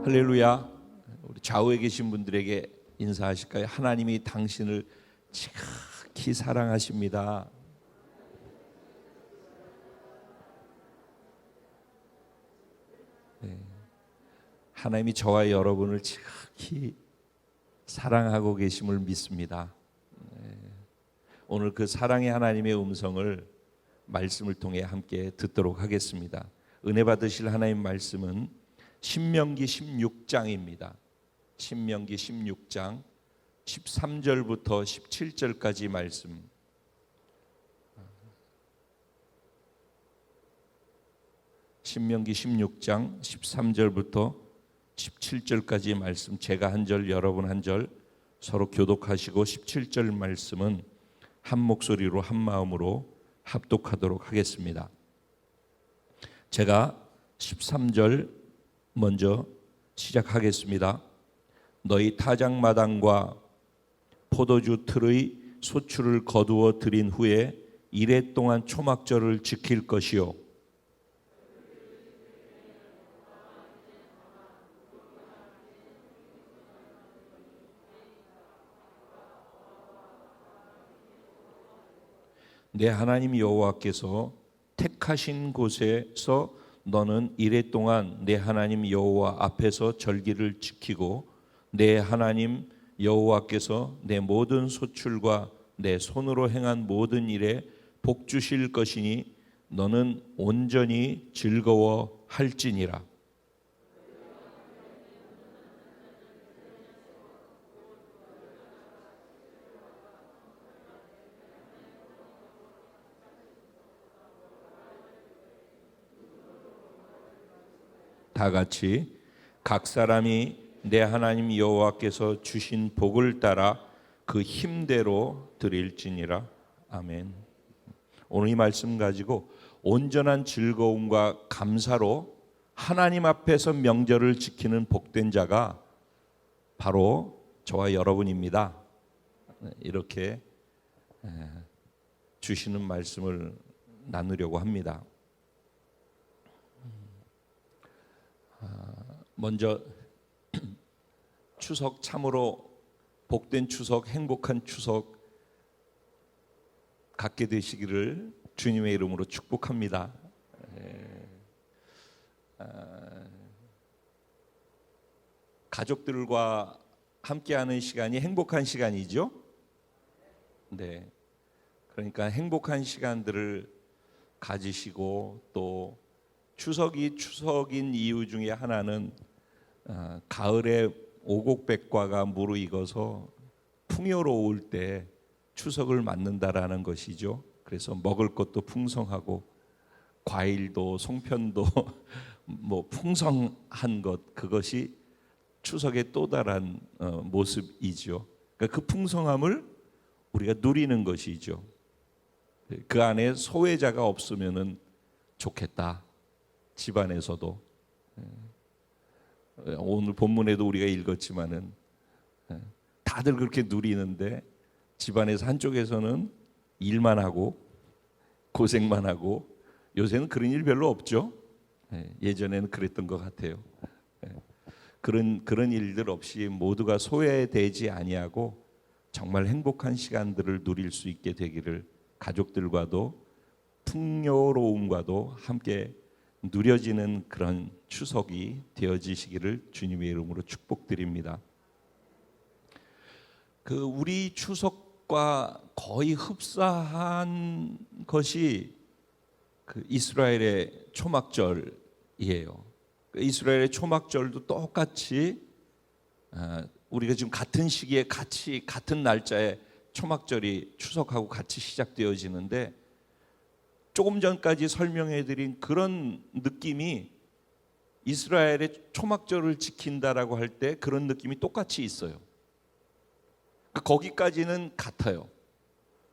할렐루야. 우리 좌우에 계신 분들에게 인사하실까요? 하나님이 당신을 지극히 사랑하십니다. 네. 하나님이 저와 여러분을 지극히 사랑하고 계심을 믿습니다. 네. 오늘 그 사랑의 하나님의 음성을 말씀을 통해 함께 듣도록 하겠습니다. 은혜 받으실 하나님 말씀은 신명기 16장입니다. 신명기 16장 13절부터 17절까지 말씀. 신명기 16장 13절부터 17절까지 말씀, 제가 한 절 여러분 한 절 서로 교독하시고 17절 말씀은 한 목소리로 한 마음으로 합독하도록 하겠습니다. 제가 13절 먼저 시작하겠습니다. 너희 타작마당과 포도주 틀의 소출을 거두어 들인 후에 이레 동안 초막절을 지킬 것이요 내 하나님 여호와께서 택하신 곳에서 너는 이레 동안 내 하나님 여호와 앞에서 절기를 지키고 내 하나님 여호와께서 내 모든 소출과 내 손으로 행한 모든 일에 복 주실 것이니 너는 온전히 즐거워할지니라. 다 같이 각 사람이 내 하나님 여호와께서 주신 복을 따라 그 힘대로 드릴지니라. 아멘. 오늘 이 말씀 가지고 온전한 즐거움과 감사로 하나님 앞에서 명절을 지키는 복된 자가 바로 저와 여러분입니다. 이렇게 주시는 말씀을 나누려고 합니다. 먼저 추석, 참으로 복된 추석, 행복한 추석 갖게 되시기를 주님의 이름으로 축복합니다. 가족들과 함께하는 시간이 행복한 시간이죠. 네, 그러니까 행복한 시간들을 가지시고 또 추석이 추석인 이유 중에 하나는 가을에 오곡백과가 무르익어서 풍요로울 때 추석을 맞는다라는 것이죠. 그래서 먹을 것도 풍성하고 과일도 송편도 뭐 풍성한 것, 그것이 추석의 또 다른 모습이죠. 그러니까 그 풍성함을 우리가 누리는 것이죠. 그 안에 소외자가 없으면은 좋겠다. 집안에서도. 오늘 본문에도 우리가 읽었지만은 다들 그렇게 누리는데 집안에서 한쪽에서는 일만 하고 고생만 하고, 요새는 그런 일 별로 없죠. 예전에는 그랬던 것 같아요. 그런 일들 없이 모두가 소외되지 아니하고 정말 행복한 시간들을 누릴 수 있게 되기를, 가족들과도 풍요로움과도 함께 누려지는 그런 추석이 되어지시기를 주님의 이름으로 축복드립니다. 그 우리 추석과 거의 흡사한 것이 그 이스라엘의 초막절이에요. 이스라엘의 초막절도 똑같이 우리가 지금 같은 시기에 같은 날짜에 초막절이 추석하고 같이 시작되어지는데, 조금 전까지 설명해드린 그런 느낌이 이스라엘의 초막절을 지킨다라고 할 때 그런 느낌이 똑같이 있어요. 거기까지는 같아요.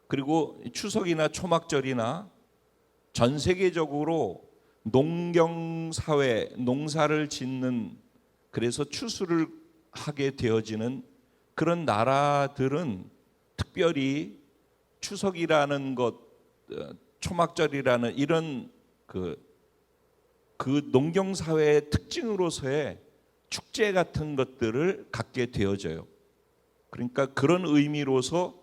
그리고 추석이나 초막절이나 전 세계적으로 농경사회, 농사를 짓는, 그래서 추수를 하게 되어지는 그런 나라들은 특별히 추석이라는 것, 초막절이라는 이런 그 농경사회의 특징으로서의 축제 같은 것들을 갖게 되어져요. 그러니까 그런 의미로서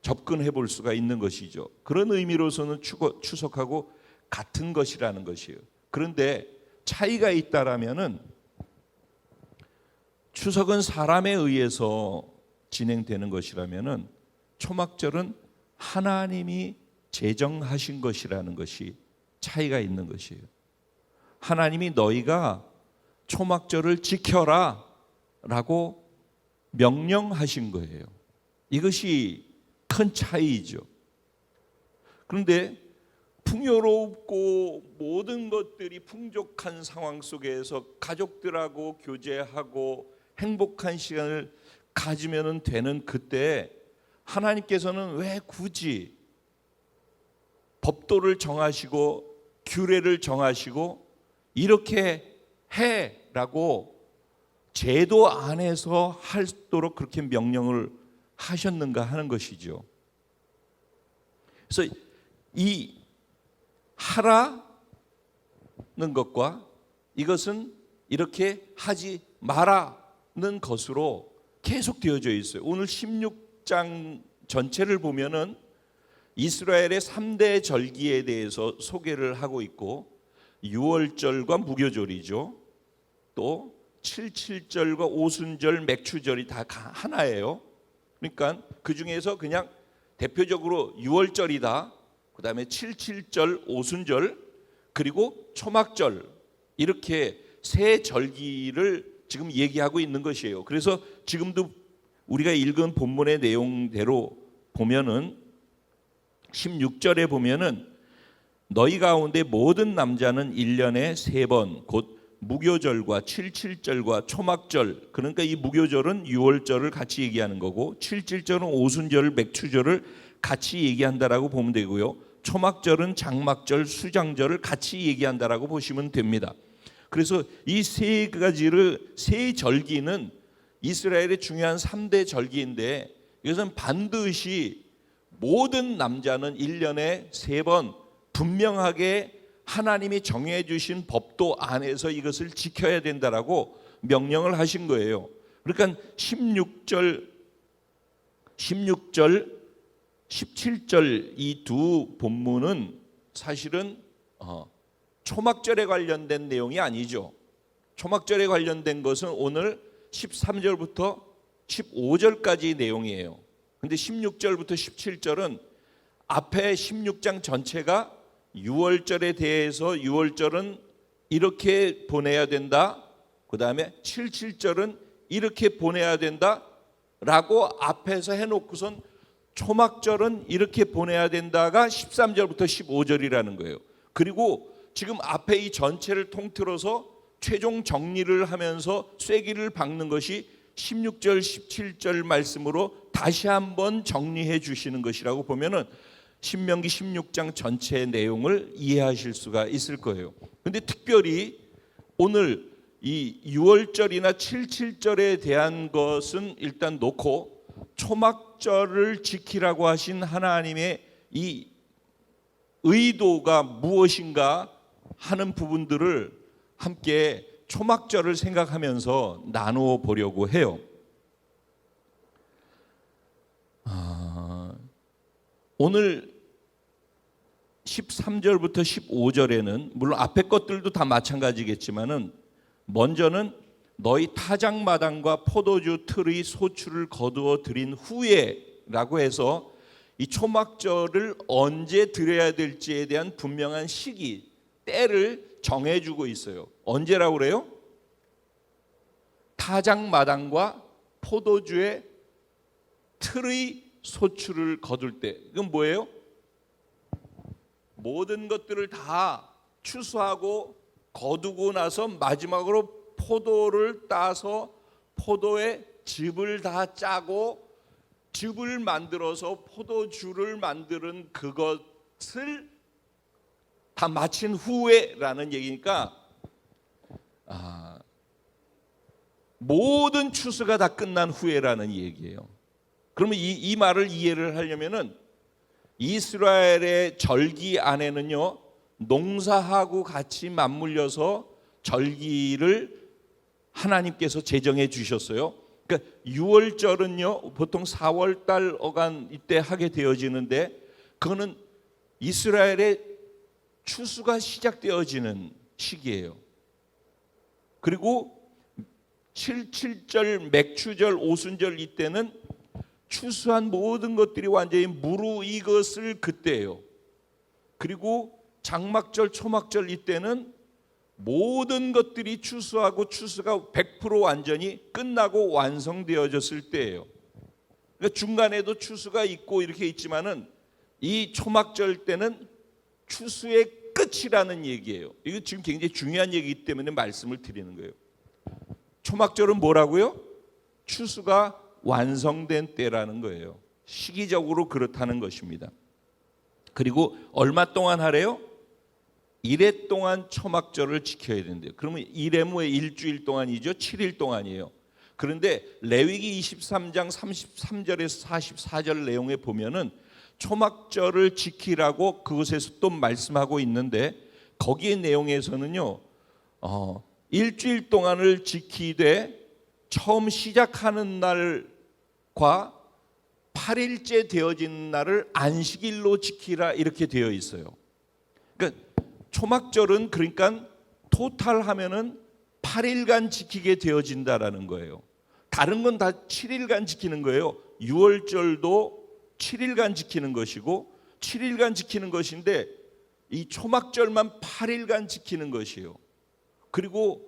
접근해 볼 수가 있는 것이죠. 그런 의미로서는 추석하고 같은 것이라는 것이에요. 그런데 차이가 있다라면은 추석은 사람에 의해서 진행되는 것이라면은 초막절은 하나님이 제정하신 것이라는 것이 차이가 있는 것이에요. 하나님이 너희가 초막절을 지켜라 라고 명령하신 거예요. 이것이 큰 차이죠. 그런데 풍요롭고 모든 것들이 풍족한 상황 속에서 가족들하고 교제하고 행복한 시간을 가지면 되는 그때 하나님께서는 왜 굳이 법도를 정하시고 규례를 정하시고 이렇게 해라고 제도 안에서 하도록 그렇게 명령을 하셨는가 하는 것이죠. 그래서 이 하라는 것과 이것은 이렇게 하지 마라는 것으로 계속 되어져 있어요. 오늘 16장 전체를 보면은 이스라엘의 3대 절기에 대해서 소개를 하고 있고 유월절과 무교절이죠. 또 77절과 오순절, 맥추절이 다 하나예요. 그러니까 그 중에서 그냥 대표적으로 유월절이다. 그 다음에 77절, 오순절, 그리고 초막절 이렇게 세 절기를 지금 얘기하고 있는 것이에요. 그래서 지금도 우리가 읽은 본문의 내용대로 보면은 16절에 보면은 너희 가운데 모든 남자는 1년에 3번 곧 무교절과 77절과 초막절, 그러니까 이 무교절은 유월절을 같이 얘기하는 거고 77절은 오순절을 맥추절을 같이 얘기한다라고 보면 되고요. 초막절은 장막절, 수장절을 같이 얘기한다라고 보시면 됩니다. 그래서 이 세 가지를 세 절기는 이스라엘의 중요한 3대 절기인데 이것은 반드시 모든 남자는 1년에 3번 분명하게 하나님이 정해 주신 법도 안에서 이것을 지켜야 된다라고 명령을 하신 거예요. 그러니까 16절, 17절 이 두 본문은 사실은 초막절에 관련된 내용이 아니죠. 초막절에 관련된 것은 오늘 13절부터 15절까지 내용이에요. 근데 16절부터 17절은 앞에 16장 전체가 유월절에 대해서 유월절은 이렇게 보내야 된다. 그 다음에 77절은 이렇게 보내야 된다. 라고 앞에서 해놓고선 초막절은 이렇게 보내야 된다가 13절부터 15절이라는 거예요. 그리고 지금 앞에 이 전체를 통틀어서 최종 정리를 하면서 쐐기를 박는 것이 16절, 17절 말씀으로 다시 한번 정리해 주시는 것이라고 보면은 신명기 16장 전체의 내용을 이해하실 수가 있을 거예요. 그런데 특별히 오늘 이 6월절이나 77절에 대한 것은 일단 놓고 초막절을 지키라고 하신 하나님의 이 의도가 무엇인가 하는 부분들을 함께 초막절을 생각하면서 나누어 보려고 해요. 오늘 13절부터 15절에는 물론 앞에 것들도 다 마찬가지겠지만은 먼저는 너희 타작마당과 포도주 틀의 소출을 거두어 드린 후에라고 해서 이 초막절을 언제 드려야 될지에 대한 분명한 시기, 때를 정해주고 있어요. 언제라고 그래요? 타작마당과 포도주의 틀의 소출을 거둘 때. 이건 뭐예요? 모든 것들을 다 추수하고 거두고 나서 마지막으로 포도를 따서 포도의 즙을 다 짜고 즙을 만들어서 포도주를 만드는 그것을 다 마친 후에라는 얘기니까 모든 추수가 다 끝난 후에라는 얘기예요. 그러면 이 말을 이해를 하려면은 이스라엘의 절기 안에는요 농사하고 같이 맞물려서 절기를 하나님께서 제정해 주셨어요. 그러니까 유월절은요 보통 4월달 어간 이때 하게 되어지는데, 그거는 이스라엘의 추수가 시작되어지는 시기예요. 그리고 77절, 맥추절, 오순절 이때는 추수한 모든 것들이 완전히 무르익었을 그때예요. 그리고 장막절, 초막절 이때는 모든 것들이 추수하고 추수가 100% 완전히 끝나고 완성되어졌을 때예요. 그러니까 중간에도 추수가 있고 이렇게 있지만은 이 초막절 때는 추수의 끝이라는 얘기예요. 이거 지금 굉장히 중요한 얘기이기 때문에 말씀을 드리는 거예요. 초막절은 뭐라고요? 추수가 완성된 때라는 거예요. 시기적으로 그렇다는 것입니다. 그리고 얼마 동안 하래요? 1회 동안 초막절을 지켜야 된대요. 그러면 1회무에 일주일 동안이죠. 7일 동안이에요. 그런데 레위기 23장 33절에서 44절 내용에 보면은 초막절을 지키라고 그곳에서 또 말씀하고 있는데, 거기의 내용에서는요 일주일 동안을 지키되 처음 시작하는 날과 8일째 되어진 날을 안식일로 지키라 이렇게 되어 있어요. 그러니까 초막절은 그러니까 토탈 하면은 8일간 지키게 되어진다라는 거예요. 다른 건 다 7일간 지키는 거예요. 유월절도 7일간 지키는 것이고 7일간 지키는 것인데 이 초막절만 8일간 지키는 것이에요. 그리고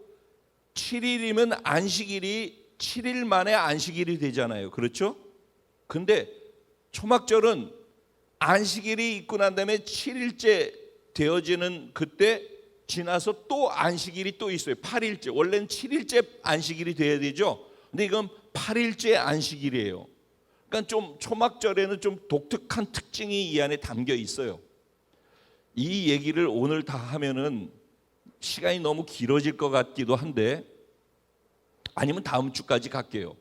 7일이면 안식일이 7일 만에 안식일이 되잖아요. 그렇죠? 근데 초막절은 안식일이 있고 난 다음에 7일째 되어지는 그때 지나서 또 안식일이 또 있어요. 8일째. 원래는 7일째 안식일이 돼야 되죠. 근데 이건 8일째 안식일이에요. 그러니까 좀 초막절에는 좀 독특한 특징이 이 안에 담겨 있어요. 이 얘기를 오늘 다 하면은 시간이 너무 길어질 것 같기도 한데, 아니면 다음 주까지 갈게요.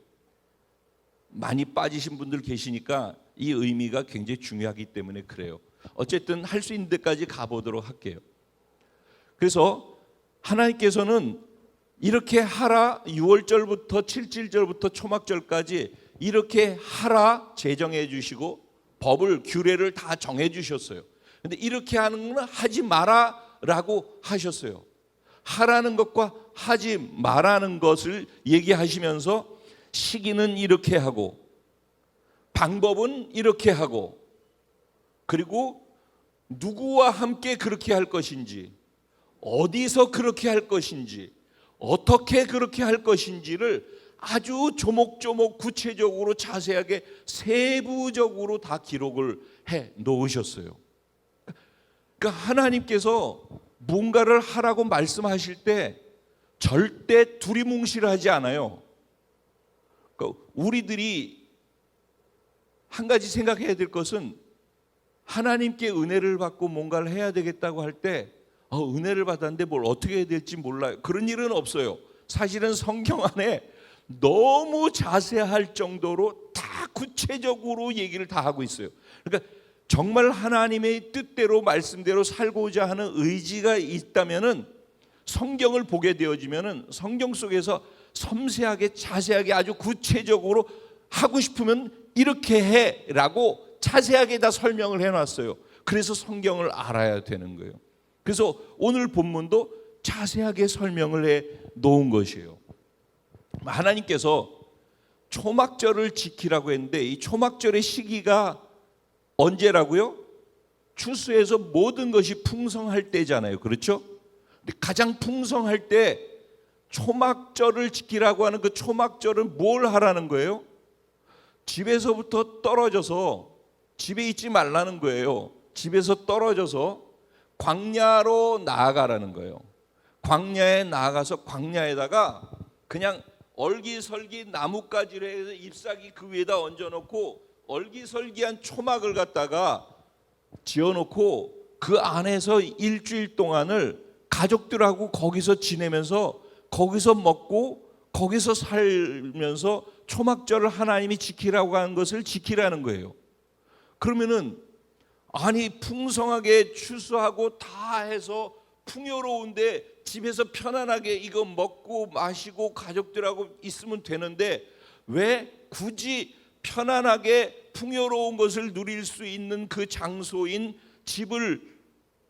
많이 빠지신 분들 계시니까 이 의미가 굉장히 중요하기 때문에 그래요. 어쨌든 할 수 있는 데까지 가보도록 할게요. 그래서 하나님께서는 이렇게 하라, 6월절부터 7절부터 초막절까지 이렇게 하라 제정해 주시고 법을, 규례를 다 정해 주셨어요. 근데 이렇게 하는 건 하지 마라라고 하셨어요. 하라는 것과 하지 말라는 것을 얘기하시면서 시기는 이렇게 하고 방법은 이렇게 하고, 그리고 누구와 함께 그렇게 할 것인지, 어디서 그렇게 할 것인지, 어떻게 그렇게 할 것인지를 아주 조목조목 구체적으로 자세하게 세부적으로 다 기록을 해 놓으셨어요. 그러니까 하나님께서 뭔가를 하라고 말씀하실 때 절대 두리뭉실하지 않아요. 그러니까 우리들이 한 가지 생각해야 될 것은, 하나님께 은혜를 받고 뭔가를 해야 되겠다고 할 때 은혜를 받았는데 뭘 어떻게 해야 될지 몰라요. 그런 일은 없어요. 사실은 성경 안에 너무 자세할 정도로 다 구체적으로 얘기를 다 하고 있어요. 그러니까 정말 하나님의 뜻대로 말씀대로 살고자 하는 의지가 있다면은 성경을 보게 되어지면은 성경 속에서 섬세하게 자세하게 아주 구체적으로 하고 싶으면 이렇게 해라고 자세하게 다 설명을 해놨어요. 그래서 성경을 알아야 되는 거예요. 그래서 오늘 본문도 자세하게 설명을 해 놓은 것이에요. 하나님께서 초막절을 지키라고 했는데 이 초막절의 시기가 언제라고요? 추수해서 모든 것이 풍성할 때잖아요. 그렇죠? 근데 가장 풍성할 때 초막절을 지키라고 하는 그 초막절은 뭘 하라는 거예요? 집에서부터 떨어져서, 집에 있지 말라는 거예요. 집에서 떨어져서 광야로 나아가라는 거예요. 광야에 나아가서 광야에다가 그냥 얼기설기 나뭇가지로 해서 잎사귀 그 위에다 얹어놓고 얼기설기한 초막을 갖다가 지어놓고 그 안에서 일주일 동안을 가족들하고 거기서 지내면서 거기서 먹고 거기서 살면서 초막절을 하나님이 지키라고 하는 것을 지키라는 거예요. 그러면은 아니 풍성하게 추수하고 다 해서 풍요로운데 집에서 편안하게 이거 먹고 마시고 가족들하고 있으면 되는데 왜 굳이 편안하게 풍요로운 것을 누릴 수 있는 그 장소인 집을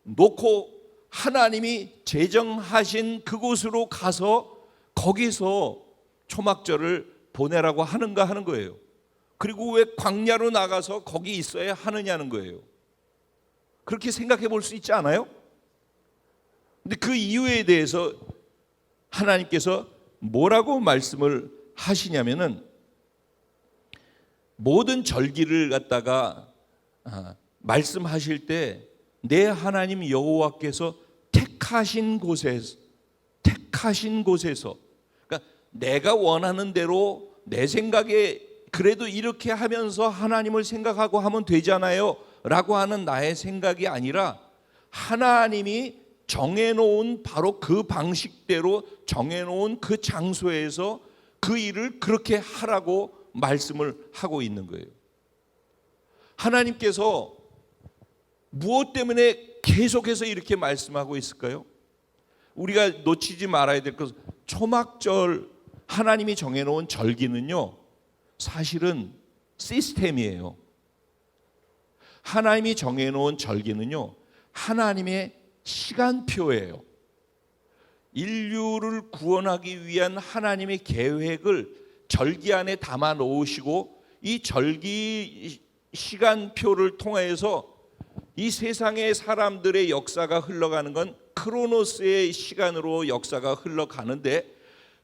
놓고 하나님이 제정하신 그곳으로 가서 거기서 초막절을 보내라고 하는가 하는 거예요. 그리고 왜 광야로 나가서 거기 있어야 하느냐는 거예요. 그렇게 생각해 볼 수 있지 않아요? 근데 그 이유에 대해서 하나님께서 뭐라고 말씀을 하시냐면은 모든 절기를 갖다가 말씀하실 때 내 하나님 여호와께서 택하신 곳에서 그러니까 내가 원하는 대로 내 생각에 그래도 이렇게 하면서 하나님을 생각하고 하면 되잖아요 라고 하는 나의 생각이 아니라 하나님이 정해놓은 바로 그 방식대로 정해놓은 그 장소에서 그 일을 그렇게 하라고 말씀을 하고 있는 거예요. 하나님께서 무엇 때문에 계속해서 이렇게 말씀하고 있을까요? 우리가 놓치지 말아야 될 것은 초막절 하나님이 정해놓은 절기는요 사실은 시스템이에요. 하나님이 정해놓은 절기는요 하나님의 시간표예요. 인류를 구원하기 위한 하나님의 계획을 절기 안에 담아 놓으시고 이 절기 시간표를 통해서 이 세상의 사람들의 역사가 흘러가는 건 크로노스의 시간으로 역사가 흘러가는데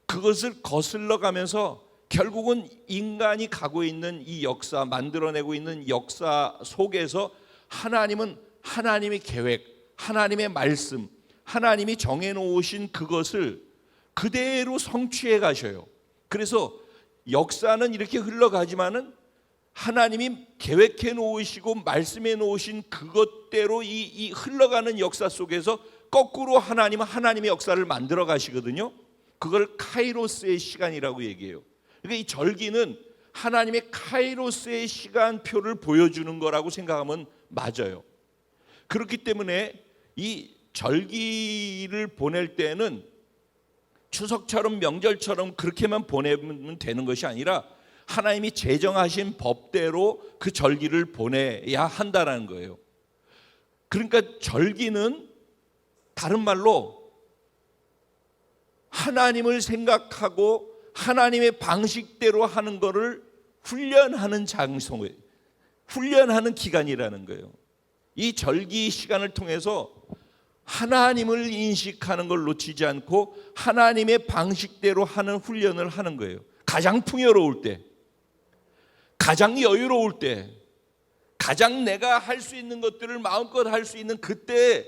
그것을 거슬러 가면서 결국은 인간이 가고 있는 이 역사, 만들어내고 있는 역사 속에서 하나님은 하나님의 계획, 하나님의 말씀, 하나님이 정해놓으신 그것을 그대로 성취해 가셔요. 그래서 역사는 이렇게 흘러가지만은 하나님이 계획해 놓으시고 말씀해 놓으신 그것대로 이 흘러가는 역사 속에서 거꾸로 하나님은 하나님의 역사를 만들어 가시거든요. 그걸 카이로스의 시간이라고 얘기해요. 그러니까 이 절기는 하나님의 카이로스의 시간표를 보여주는 거라고 생각하면 맞아요. 그렇기 때문에 이 절기를 보낼 때는 추석처럼 명절처럼 그렇게만 보내면 되는 것이 아니라 하나님이 제정하신 법대로 그 절기를 보내야 한다는 거예요. 그러니까 절기는 다른 말로 하나님을 생각하고 하나님의 방식대로 하는 것을 훈련하는 장소예요. 훈련하는 기간이라는 거예요. 이 절기 시간을 통해서 하나님을 인식하는 걸 놓치지 않고 하나님의 방식대로 하는 훈련을 하는 거예요. 가장 풍요로울 때, 가장 여유로울 때, 가장 내가 할 수 있는 것들을 마음껏 할 수 있는 그때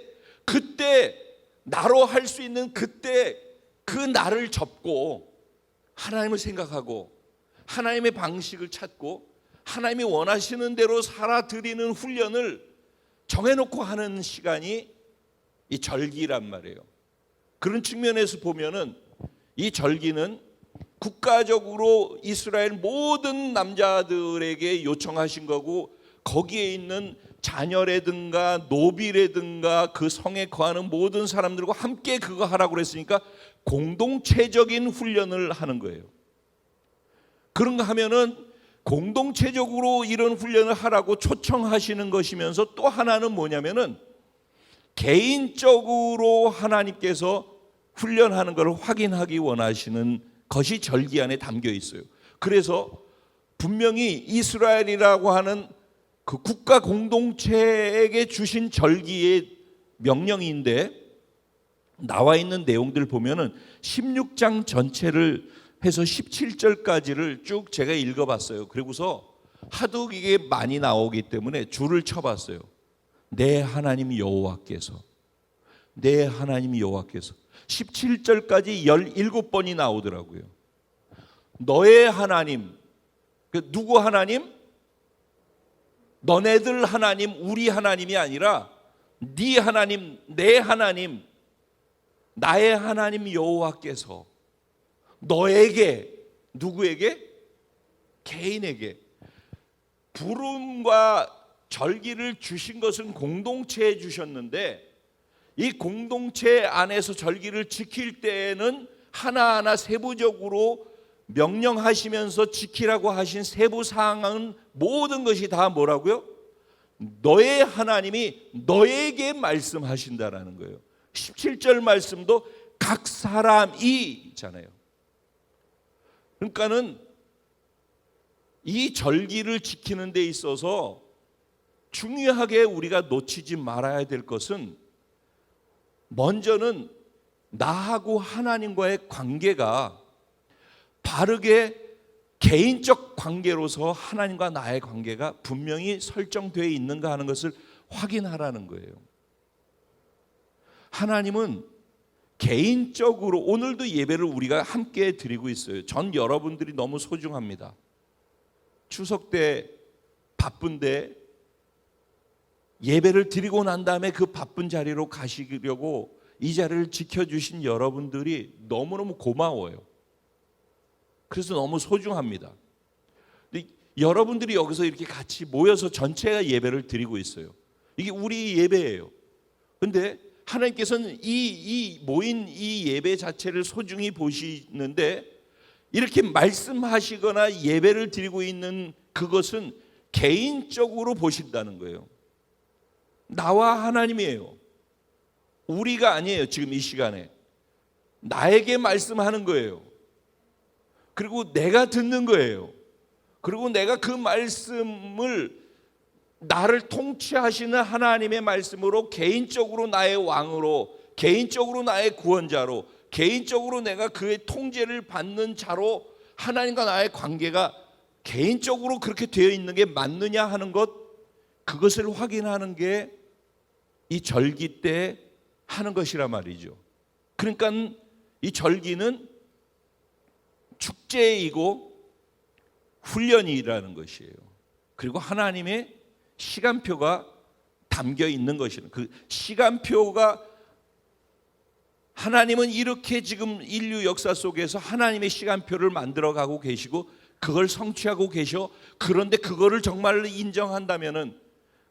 나로 할 수 있는 그때 그 나를 접고 하나님을 생각하고 하나님의 방식을 찾고 하나님이 원하시는 대로 살아드리는 훈련을 정해놓고 하는 시간이 이 절기란 말이에요. 그런 측면에서 보면은 이 절기는 국가적으로 이스라엘 모든 남자들에게 요청하신 거고 거기에 있는 자녀라든가 노비라든가 그 성에 거하는 모든 사람들과 함께 그거 하라고 그랬으니까 공동체적인 훈련을 하는 거예요. 그런가 하면은 공동체적으로 이런 훈련을 하라고 초청하시는 것이면서 또 하나는 뭐냐면은 개인적으로 하나님께서 훈련하는 것을 확인하기 원하시는 것이 절기 안에 담겨 있어요. 그래서 분명히 이스라엘이라고 하는 그 국가 공동체에게 주신 절기의 명령인데 나와 있는 내용들 보면은 16장 전체를 해서 17절까지를 쭉 제가 읽어봤어요. 그리고서 하도 이게 많이 나오기 때문에 줄을 쳐봤어요. 내 하나님 여호와께서, 내 하나님 여호와께서 17절까지 17번이 나오더라고요. 너의 하나님, 누구 하나님? 너네들 하나님, 우리 하나님이 아니라 네 하나님, 내 하나님, 나의 하나님 여호와께서 너에게, 누구에게? 개인에게 부름과 절기를 주신 것은 공동체에 주셨는데 이 공동체 안에서 절기를 지킬 때에는 하나하나 세부적으로 명령하시면서 지키라고 하신 세부 사항은 모든 것이 다 뭐라고요? 너의 하나님이 너에게 말씀하신다라는 거예요. 17절 말씀도 각 사람이 있잖아요. 그러니까는 이 절기를 지키는 데 있어서 중요하게 우리가 놓치지 말아야 될 것은, 먼저는 나하고 하나님과의 관계가 바르게 개인적 관계로서 하나님과 나의 관계가 분명히 설정되어 있는가 하는 것을 확인하라는 거예요. 하나님은 개인적으로, 오늘도 예배를 우리가 함께 드리고 있어요. 전 여러분들이 너무 소중합니다. 추석 때 바쁜데 예배를 드리고 난 다음에 그 바쁜 자리로 가시려고 이 자리를 지켜주신 여러분들이 너무너무 고마워요. 그래서 너무 소중합니다. 근데 여러분들이 여기서 이렇게 같이 모여서 전체가 예배를 드리고 있어요. 이게 우리 예배예요. 근데 하나님께서는 이 모인 이 예배 자체를 소중히 보시는데, 이렇게 말씀하시거나 예배를 드리고 있는 그것은 개인적으로 보신다는 거예요. 나와 하나님이에요. 우리가 아니에요. 지금 이 시간에 나에게 말씀하는 거예요. 그리고 내가 듣는 거예요. 그리고 내가 그 말씀을, 나를 통치하시는 하나님의 말씀으로 개인적으로 나의 왕으로, 개인적으로 나의 구원자로, 개인적으로 내가 그의 통제를 받는 자로 하나님과 나의 관계가 개인적으로 그렇게 되어 있는 게 맞느냐 하는 것, 그것을 확인하는 게 이 절기 때 하는 것이라 말이죠. 그러니까 이 절기는 축제이고 훈련이라는 것이에요. 그리고 하나님의 시간표가 담겨 있는 것이에요. 그 시간표가, 하나님은 이렇게 지금 인류 역사 속에서 하나님의 시간표를 만들어가고 계시고 그걸 성취하고 계셔. 그런데 그거를 정말로 인정한다면은,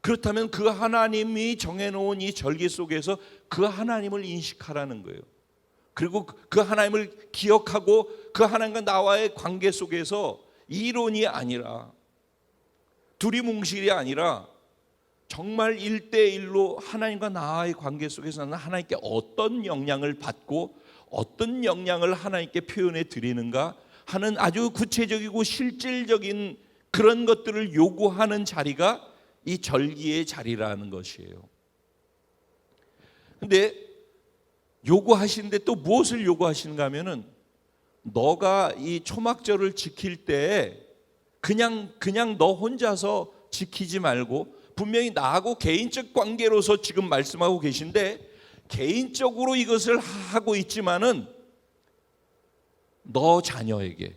그렇다면 그 하나님이 정해놓은 이 절기 속에서 그 하나님을 인식하라는 거예요. 그리고 그 하나님을 기억하고 그 하나님과 나와의 관계 속에서 이론이 아니라, 두리뭉실이 아니라 정말 1대1로 하나님과 나와의 관계 속에서 나는 하나님께 어떤 영향을 받고 어떤 영향을 하나님께 표현해 드리는가 하는 아주 구체적이고 실질적인 그런 것들을 요구하는 자리가 이 절기의 자리라는 것이에요. 근데 요구하시는데 또 무엇을 요구하시는가 하면은, 너가 이 초막절을 지킬 때 그냥 너 혼자서 지키지 말고, 분명히 나하고 개인적 관계로서 지금 말씀하고 계신데 개인적으로 이것을 하고 있지만은 너 자녀에게,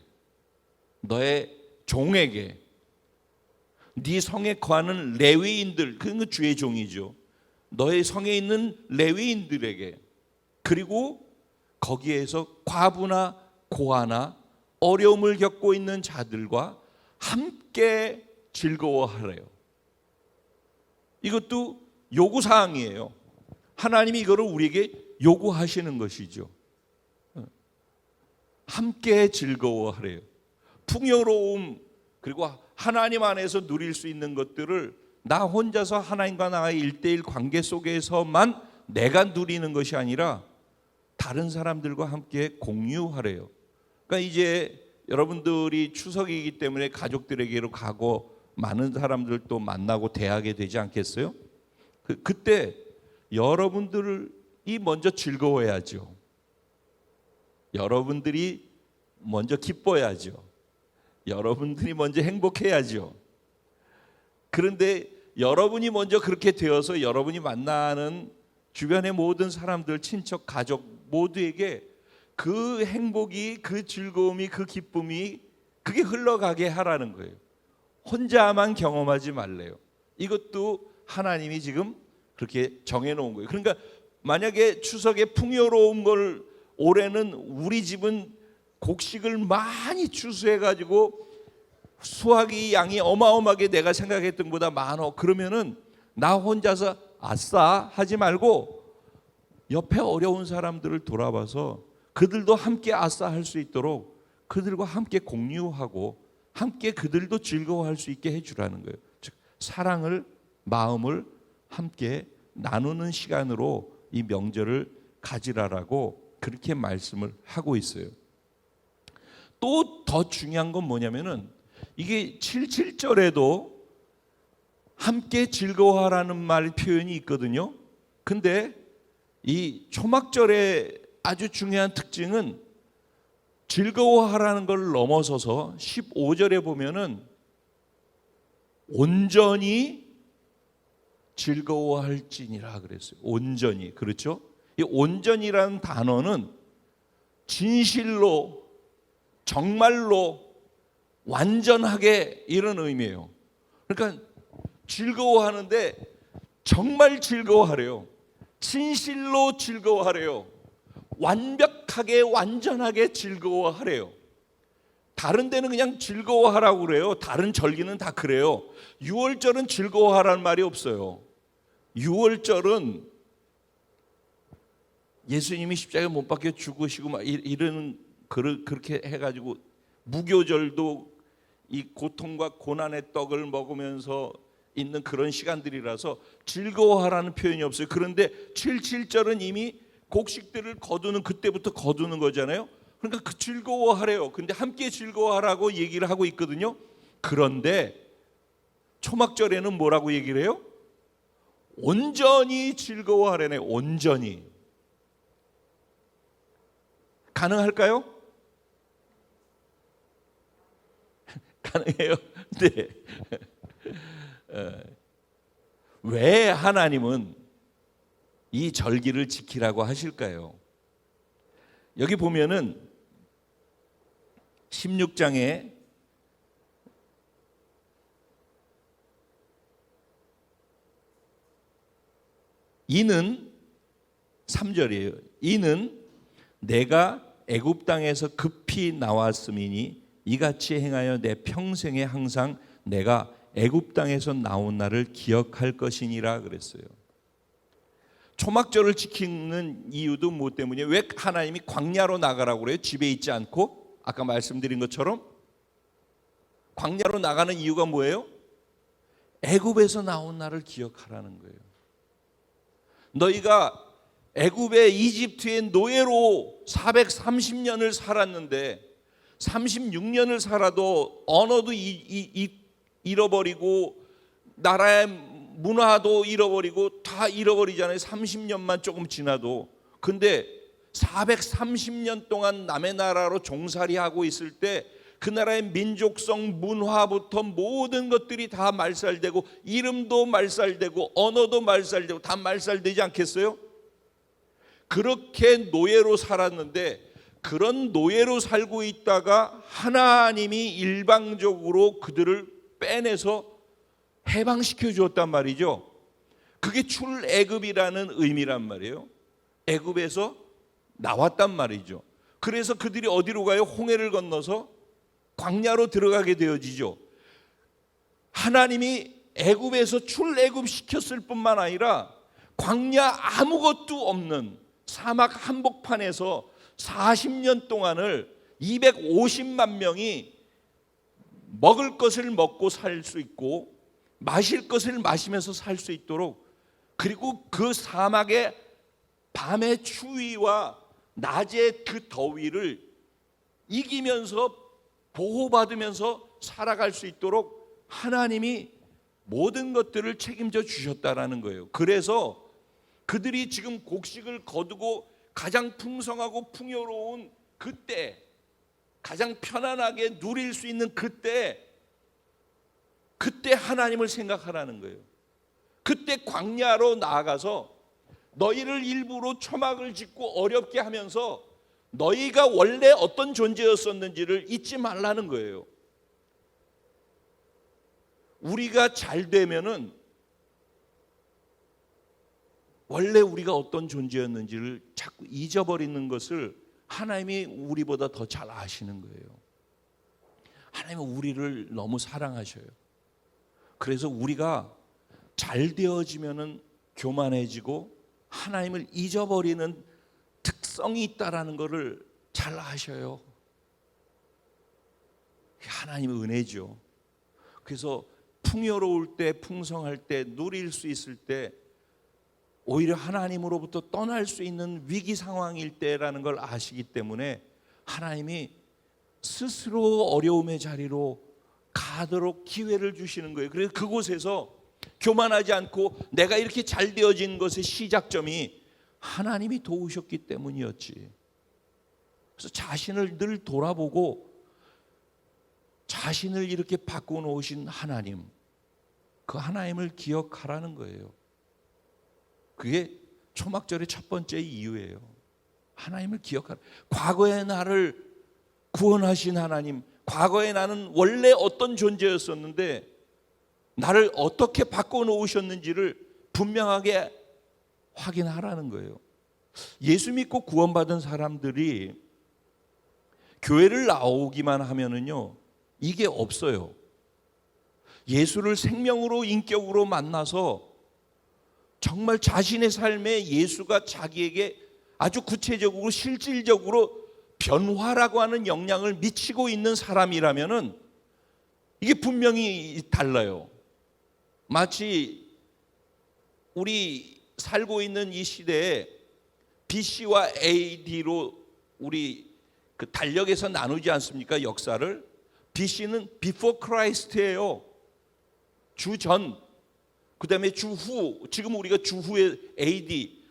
너의 종에게, 네 성에 거하는 레위인들, 그건 주의 종이죠. 너의 성에 있는 레위인들에게, 그리고 거기에서 과부나 고아나 어려움을 겪고 있는 자들과 함께 즐거워하래요. 이것도 요구사항이에요. 하나님이 이거를 우리에게 요구하시는 것이죠. 함께 즐거워하래요. 풍요로움, 그리고 하나님 안에서 누릴 수 있는 것들을 나 혼자서 하나님과 나의 1대1 관계 속에서만 내가 누리는 것이 아니라 다른 사람들과 함께 공유하래요. 그러니까 이제 여러분들이 추석이기 때문에 가족들에게로 가고 많은 사람들도 만나고 대하게 되지 않겠어요? 그때 여러분들이 먼저 즐거워야죠. 여러분들이 먼저 기뻐야죠. 여러분들이 먼저 행복해야죠. 그런데 여러분이 먼저 그렇게 되어서 여러분이 만나는 주변의 모든 사람들, 친척, 가족 모두에게 그 행복이, 그 즐거움이, 그 기쁨이 그게 흘러가게 하라는 거예요. 혼자만 경험하지 말래요. 이것도 하나님이 지금 그렇게 정해놓은 거예요. 그러니까 만약에 추석에 풍요로운 걸, 올해는 우리 집은 곡식을 많이 추수해가지고 수확이 양이 어마어마하게 내가 생각했던 것보다 많어. 그러면은 나 혼자서 아싸 하지 말고 옆에 어려운 사람들을 돌아봐서 그들도 함께 아싸할 수 있도록 그들과 함께 공유하고 함께 그들도 즐거워할 수 있게 해주라는 거예요. 즉 사랑을, 마음을 함께 나누는 시간으로 이 명절을 가지라라고 그렇게 말씀을 하고 있어요. 또 더 중요한 건 뭐냐면은 이게 77절에도 함께 즐거워하라는 말 표현이 있거든요. 근데 이 초막절의 아주 중요한 특징은 즐거워하라는 걸 넘어서서 15절에 보면은 온전히 즐거워할지니라 그랬어요. 온전히. 그렇죠? 이 온전이라는 단어는 진실로, 정말로, 완전하게 이런 의미예요. 그러니까 즐거워하는데 정말 즐거워하래요. 진실로 즐거워하래요. 완벽하게 완전하게 즐거워하래요. 다른 데는 그냥 즐거워하라고 그래요. 다른 절기는 다 그래요. 유월절은 즐거워하라는 말이 없어요. 유월절은 예수님이 십자가에 못 박혀 죽으시고 막 이런 그렇게 해가지고 무교절도 이 고통과 고난의 떡을 먹으면서 있는 그런 시간들이라서 즐거워하라는 표현이 없어요. 그런데 77절은 이미 곡식들을 거두는 그때부터 거두는 거잖아요. 그러니까 그 즐거워하래요. 근데 함께 즐거워하라고 얘기를 하고 있거든요. 그런데 초막절에는 뭐라고 얘기를 해요? 온전히 즐거워하라네. 온전히. 가능할까요? 가능해요. 네. 왜 하나님은 이 절기를 지키라고 하실까요? 여기 보면은 16장에 이는 3절이에요. 이는 내가 애굽 땅에서 급히 나왔음이니 이같이 행하여 내 평생에 항상 내가 애굽 땅에서 나온 날을 기억할 것이니라 그랬어요. 초막절을 지키는 이유도 뭐 때문이에요? 왜 하나님이 광야로 나가라고 그래요? 집에 있지 않고? 아까 말씀드린 것처럼 광야로 나가는 이유가 뭐예요? 애굽에서 나온 날을 기억하라는 거예요. 너희가 애굽의 이집트의 노예로 430년을 살았는데 36년을 살아도 언어도 잃어버리고 나라의 문화도 잃어버리고 다 잃어버리잖아요. 30년만 조금 지나도. 근데 430년 동안 남의 나라로 종살이하고 있을 때 그 나라의 민족성, 문화부터 모든 것들이 다 말살되고 이름도 말살되고 언어도 말살되고 다 말살되지 않겠어요? 그렇게 노예로 살았는데 그런 노예로 살고 있다가 하나님이 일방적으로 그들을 빼내서 해방시켜 주었단 말이죠. 그게 출애굽이라는 의미란 말이에요. 애굽에서 나왔단 말이죠. 그래서 그들이 어디로 가요? 홍해를 건너서 광야로 들어가게 되어지죠. 하나님이 애굽에서 출애굽 시켰을 뿐만 아니라 광야 아무것도 없는 사막 한복판에서 40년 동안을 250만 명이 먹을 것을 먹고 살 수 있고 마실 것을 마시면서 살 수 있도록, 그리고 그 사막의 밤의 추위와 낮의 그 더위를 이기면서 보호받으면서 살아갈 수 있도록 하나님이 모든 것들을 책임져 주셨다라는 거예요. 그래서 그들이 지금 곡식을 거두고 가장 풍성하고 풍요로운 그때, 가장 편안하게 누릴 수 있는 그때 하나님을 생각하라는 거예요. 그때 광야로 나아가서 너희를 일부러 초막을 짓고 어렵게 하면서 너희가 원래 어떤 존재였었는지를 잊지 말라는 거예요. 우리가 잘 되면은 원래 우리가 어떤 존재였는지를 자꾸 잊어버리는 것을 하나님이 우리보다 더 잘 아시는 거예요. 하나님은 우리를 너무 사랑하셔요. 그래서 우리가 잘 되어지면은 교만해지고 하나님을 잊어버리는 특성이 있다라는 것을 잘 아셔요. 하나님의 은혜죠. 그래서 풍요로울 때, 풍성할 때, 누릴 수 있을 때 오히려 하나님으로부터 떠날 수 있는 위기 상황일 때라는 걸 아시기 때문에 하나님이 스스로 어려움의 자리로 가도록 기회를 주시는 거예요. 그래서 그곳에서 교만하지 않고 내가 이렇게 잘 되어진 것의 시작점이 하나님이 도우셨기 때문이었지. 그래서 자신을 늘 돌아보고 자신을 이렇게 바꿔놓으신 하나님, 그 하나님을 기억하라는 거예요. 그게 초막절의 첫 번째 이유예요. 하나님을 기억하라. 과거의 나를 구원하신 하나님, 과거에 나는 원래 어떤 존재였었는데 나를 어떻게 바꿔놓으셨는지를 분명하게 확인하라는 거예요. 예수 믿고 구원받은 사람들이 교회를 나오기만 하면은요, 이게 없어요. 예수를 생명으로 인격으로 만나서 정말 자신의 삶에 예수가 자기에게 아주 구체적으로 실질적으로 변화라고 하는 영향을 미치고 있는 사람이라면은 이게 분명히 달라요. 마치 우리 살고 있는 이 시대에 BC와 AD로 우리 그 달력에서 나누지 않습니까? 역사를. BC는 Before Christ예요. 주전. 그다음에 주후. 지금 우리가 주후의 AD.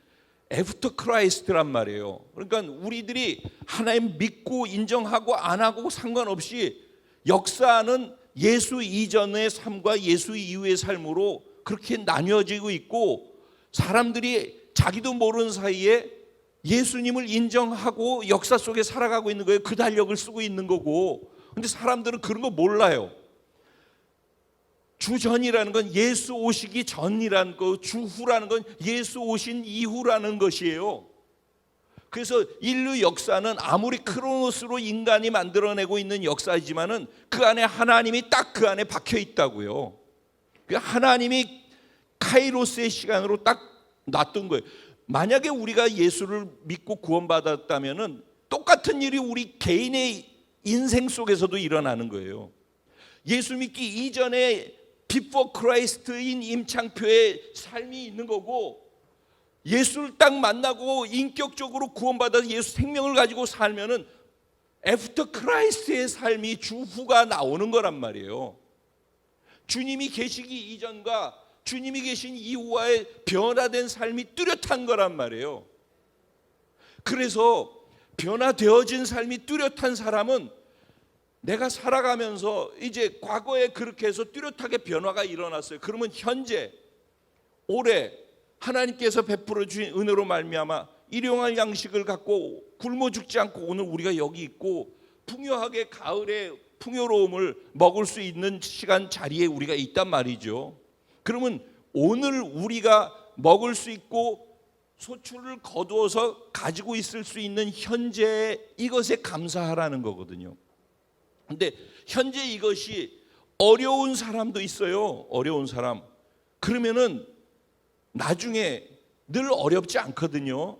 After Christ란 말이에요. 그러니까 우리들이 하나님 믿고 인정하고 안 하고 상관없이 역사는 예수 이전의 삶과 예수 이후의 삶으로 그렇게 나뉘어지고 있고, 사람들이 자기도 모르는 사이에 예수님을 인정하고 역사 속에 살아가고 있는 거예요. 그 달력을 쓰고 있는 거고. 근데 사람들은 그런 거 몰라요. 주전이라는 건 예수 오시기 전이라는 거, 주후라는 건 예수 오신 이후라는 것이에요. 그래서 인류 역사는 아무리 크로노스로 인간이 만들어내고 있는 역사이지만은 그 안에 하나님이 딱 그 안에 박혀 있다고요. 하나님이 카이로스의 시간으로 딱 놨던 거예요. 만약에 우리가 예수를 믿고 구원받았다면은 똑같은 일이 우리 개인의 인생 속에서도 일어나는 거예요. 예수 믿기 이전에 Before Christ인 임창표의 삶이 있는 거고, 예수를 딱 만나고 인격적으로 구원받아서 예수 생명을 가지고 살면은 After Christ의 삶이 주후가 나오는 거란 말이에요. 주님이 계시기 이전과 주님이 계신 이후와의 변화된 삶이 뚜렷한 거란 말이에요. 그래서 변화되어진 삶이 뚜렷한 사람은 내가 살아가면서 이제 과거에 그렇게 해서 뚜렷하게 변화가 일어났어요. 그러면 현재 올해 하나님께서 베풀어 주신 은혜로 말미암아 일용할 양식을 갖고 굶어 죽지 않고 오늘 우리가 여기 있고 풍요하게 가을의 풍요로움을 먹을 수 있는 시간 자리에 우리가 있단 말이죠. 그러면 오늘 우리가 먹을 수 있고 소출을 거두어서 가지고 있을 수 있는 현재 이것에 감사하라는 거거든요. 근데 현재 이것이 어려운 사람도 있어요. 어려운 사람. 그러면은 나중에 늘 어렵지 않거든요.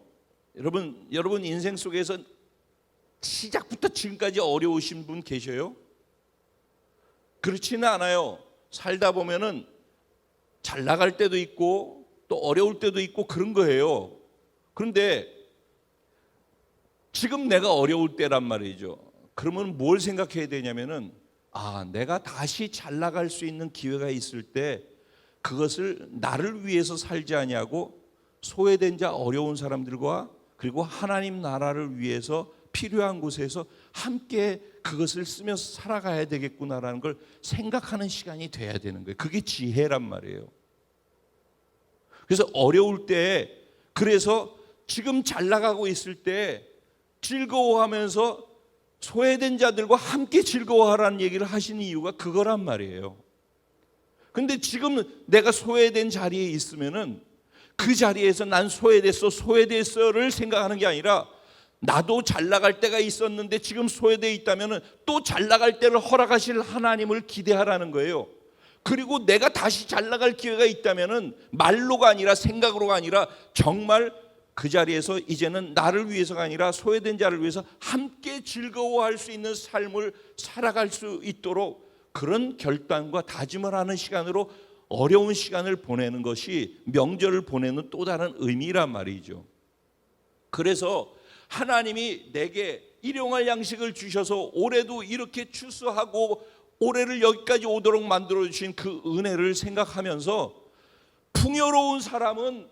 여러분 인생 속에서 시작부터 지금까지 어려우신 분 계셔요? 그렇지는 않아요. 살다 보면은 잘 나갈 때도 있고 또 어려울 때도 있고 그런 거예요. 그런데 지금 내가 어려울 때란 말이죠. 그러면 뭘 생각해야 되냐면은 내가 다시 잘 나갈 수 있는 기회가 있을 때 그것을 나를 위해서 살지 아니하고 소외된 자 어려운 사람들과 그리고 하나님 나라를 위해서 필요한 곳에서 함께 그것을 쓰면서 살아가야 되겠구나라는 걸 생각하는 시간이 돼야 되는 거예요. 그게 지혜란 말이에요. 그래서 어려울 때, 그래서 지금 잘 나가고 있을 때 즐거워하면서 소외된 자들과 함께 즐거워하라는 얘기를 하시는 이유가 그거란 말이에요. 근데 지금 내가 소외된 자리에 있으면은 그 자리에서 난 소외됐어를 생각하는 게 아니라 나도 잘 나갈 때가 있었는데 지금 소외되어 있다면은 또 잘 나갈 때를 허락하실 하나님을 기대하라는 거예요. 그리고 내가 다시 잘 나갈 기회가 있다면은 말로가 아니라 생각으로가 아니라 정말 그 자리에서 이제는 나를 위해서가 아니라 소외된 자를 위해서 함께 즐거워할 수 있는 삶을 살아갈 수 있도록 그런 결단과 다짐을 하는 시간으로 어려운 시간을 보내는 것이 명절을 보내는 또 다른 의미란 말이죠. 그래서 하나님이 내게 일용할 양식을 주셔서 올해도 이렇게 추수하고 올해를 여기까지 오도록 만들어 주신 그 은혜를 생각하면서 풍요로운 사람은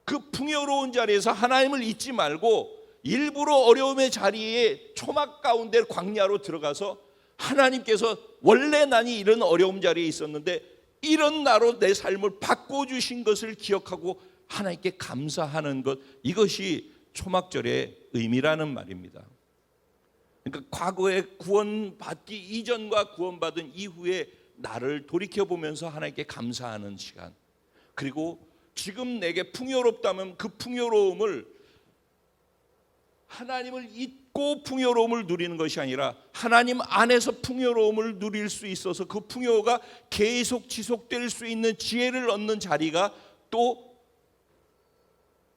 그 풍요로운 자리에서 하나님을 잊지 말고 일부러 어려움의 자리에 초막 가운데 광야로 들어가서 하나님께서 원래 나니 이런 어려움 자리에 있었는데 이런 나로 내 삶을 바꿔주신 것을 기억하고 하나님께 감사하는 것, 이것이 초막절의 의미라는 말입니다. 그러니까 과거에 구원받기 이전과 구원받은 이후에 나를 돌이켜보면서 하나님께 감사하는 시간, 그리고 지금 내게 풍요롭다면 그 풍요로움을 하나님을 잊고 풍요로움을 누리는 것이 아니라 하나님 안에서 풍요로움을 누릴 수 있어서 그 풍요가 계속 지속될 수 있는 지혜를 얻는 자리가 또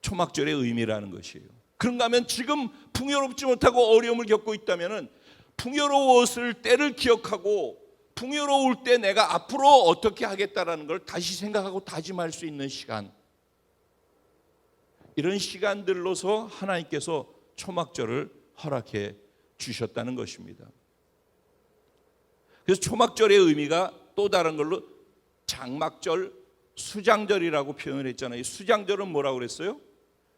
초막절의 의미라는 것이에요. 그런가 하면 지금 풍요롭지 못하고 어려움을 겪고 있다면 풍요로웠을 때를 기억하고 풍요로울 때 내가 앞으로 어떻게 하겠다라는 걸 다시 생각하고 다짐할 수 있는 시간, 이런 시간들로서 하나님께서 초막절을 허락해 주셨다는 것입니다. 그래서 초막절의 의미가 또 다른 걸로 장막절, 수장절이라고 표현을 했잖아요. 수장절은 뭐라고 그랬어요?